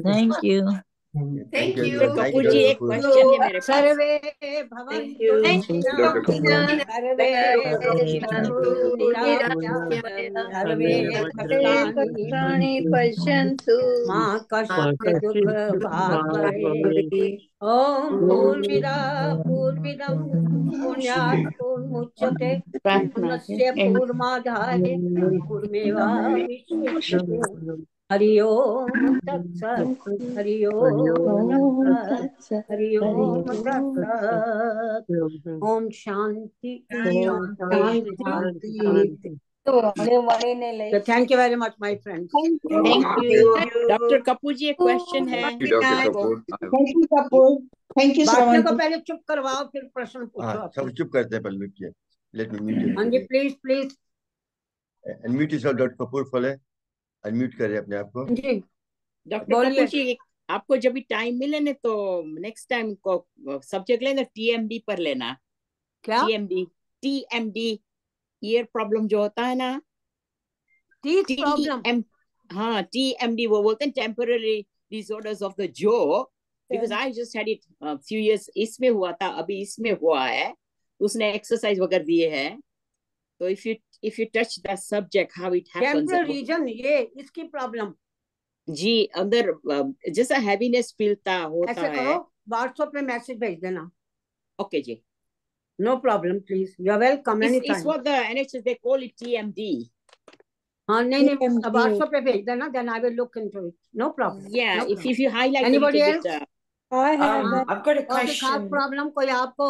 Thank you. Thank you. Kapoor ji, एक क्वेश्चन है मेरे पास। सर्वे Thank you. सर्वे सर्वे कष्टानि पश्यन्तु मां कष्ट दुख भाग भरे। ओम पूर्णमिदं पूर्णमिदं पूर्णात् पूर्णमुदच्यते पूर्णस्य पूर्णमादाय पूर्णमेवावशिष्यते। हरि ओम तत्सत्, हरि ओम तत्सत्, हरि ओम तत्सत्। ओम शांति शांति। So thank you very much, my friends. Thank you. Doctor Kapoor ji, एक क्वेश्चन है। Thank you, Dr. Kapoor. Thank you, Kapoor. Thank you, बाकियों को Shravan. पहले चुप करवाओ, फिर प्रश्न पूछो। हाँ, सब चुप करते हैं पहले रुकिए। Let me mute हाँ जी, you. Please please. Unmute yourself, Dr. Kapoor फले। Unmute करें अपने आप को। जी डॉक्टर बोलिए। कपूर जी, आपको जब भी टाइम मिले ना तो नेक्स्ट टाइम को सब्जेक्ट लेना TMD पर लेना। क्या? TMD ईयर प्रॉब्लम जो होता है ना, टीथ प्रॉब्लम। हाँ, TMD वो बोलते हैं, temporary disorders of the jaw. Because I just had it few years, इसमें हुआ था, अभी इसमें हुआ है। उसने एक्सरसाइज वगैरह दिए हैं, तो if you touch the subject how it happens, temporary reason, ये इसकी प्रॉब्लम जी अंदर जैसा हैवीनेस फीलता होता ऐसे है। करो, व्हाट्सएप पे मैसेज भेज देना। ओके जी, no problem, please, you are welcome any it's time. What the NHS they call it TMD. हाँ नहीं, व्हाट्सएप पे भेज देना, then I will look into it. No problem. Yeah, if you highlight a Anybody little bit, else? I have that. I've got a और खास question. Problem कोई आपको,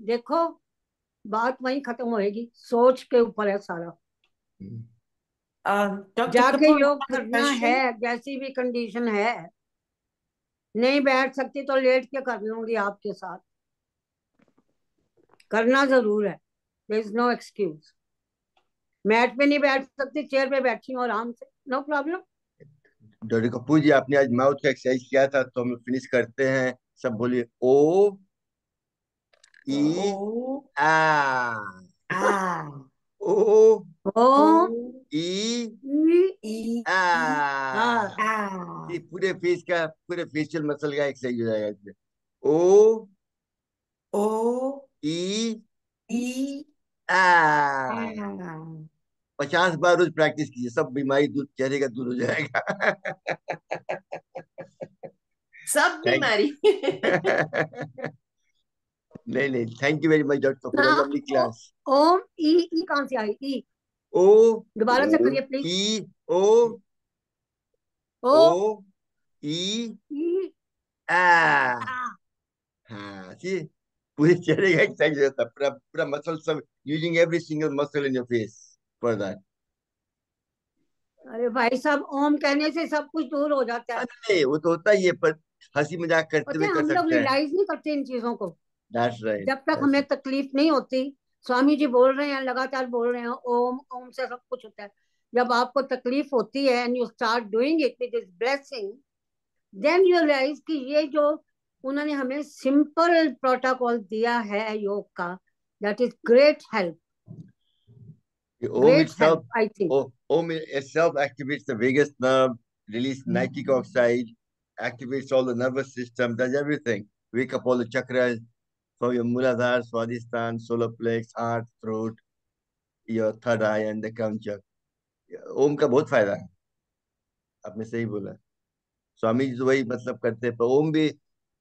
देखो बात वहीं खत्म होएगी, सोच के ऊपर है सारा। Dr. जाके Kapoor, योग I have a करना question. है, जैसी भी कंडीशन है। नहीं बैठ सकती तो लेट के कर लूंगी आपके साथ, करना जरूर है। There is no excuse. Mat पे नहीं बैठ सकती, चेयर पे बैठी हूँ आराम से, नो प्रॉब्लम। डॉक्टर कपूर जी, आपने आज माउथ का एक्सरसाइज किया था, तो हम फिनिश करते हैं। सब बोलिए, ओ ई आ, ओ ओ ई आ। आ। ये पूरे फेशियल मसल का एक्सरसाइज हो जाएगा इसमें। ओ ई आ। 50 बार रोज प्रैक्टिस कीजिए, सब बीमारी दूर, चेहरे का दूर हो जाएगा। सब बीमारी। नहीं, thank you very much doctor Kapoor, lovely class. ओम ई कहाँ से आई? ई ओ दोबारा से करिए प्लीज। ई ओ ई आ। हाँ जी, पूरे चेहरे का एक्सरसाइज होता है, पूरा पूरा मसल सब, using every single muscle in your face for that. अरे भाई साहब, ओम कहने से सब कुछ दूर हो जाता है। नहीं वो तो होता ही है, पर हंसी मजाक करते पता हुए है, कर हम लोग सकते हैं। रियलाइज नहीं करते इन चीजों को। That's right. जब तक हमें तकलीफ नहीं होती, स्वामी जी बोल रहे हैं, लगातार बोल रहे हैं, ओम ओम से सब कुछ होता है। जब आपको तकलीफ होती है and you start doing it with this blessing, then you realise कि ये जो उन्होंने हमें सिंपल प्रोटोकॉल दिया है योग का, that is great help, Om great itself, help I think. Om itself activates the vagus nerve, release nitric oxide, activates all the nervous system, does everything. Wake up all the chakras from your Muladhara, Swadhisthana, solar plex, heart, throat, your third eye and the crown chakra. ओम का बहुत फायदा है, आपने सही बोला। स्वामी जी तो वही मतलब करते हैं, पर ओम भी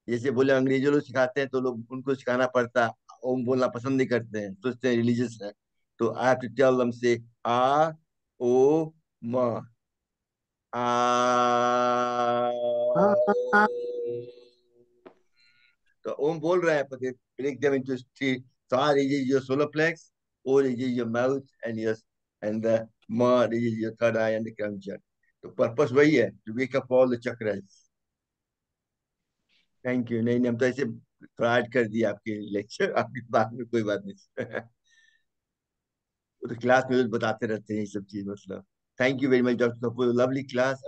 जैसे बोले अंग्रेजों लोग सिखाते हैं तो लोग उनको सिखाना पड़ता है, ओम बोलना पसंद नहीं करते हैं, सोचते हैं रिलीजियस है। तो I have to tell them से आ ओ म आ। तो ओम बोल रहे हैं, but they break them into three. So R is your solar plex, O is your mouth, and the Ma is your third eye and the crown chakra. तो purpose वही है, to wake up all the chakras. Thank you. नहीं नहीं, हम तो ऐसे थोड़ा add कर दिया आपके लेक्चर, आपकी बात में कोई बात नहीं। वो तो क्लास में बताते रहते हैं ये सब चीज, मतलब। Thank you very much doctor Kapoor, lovely class.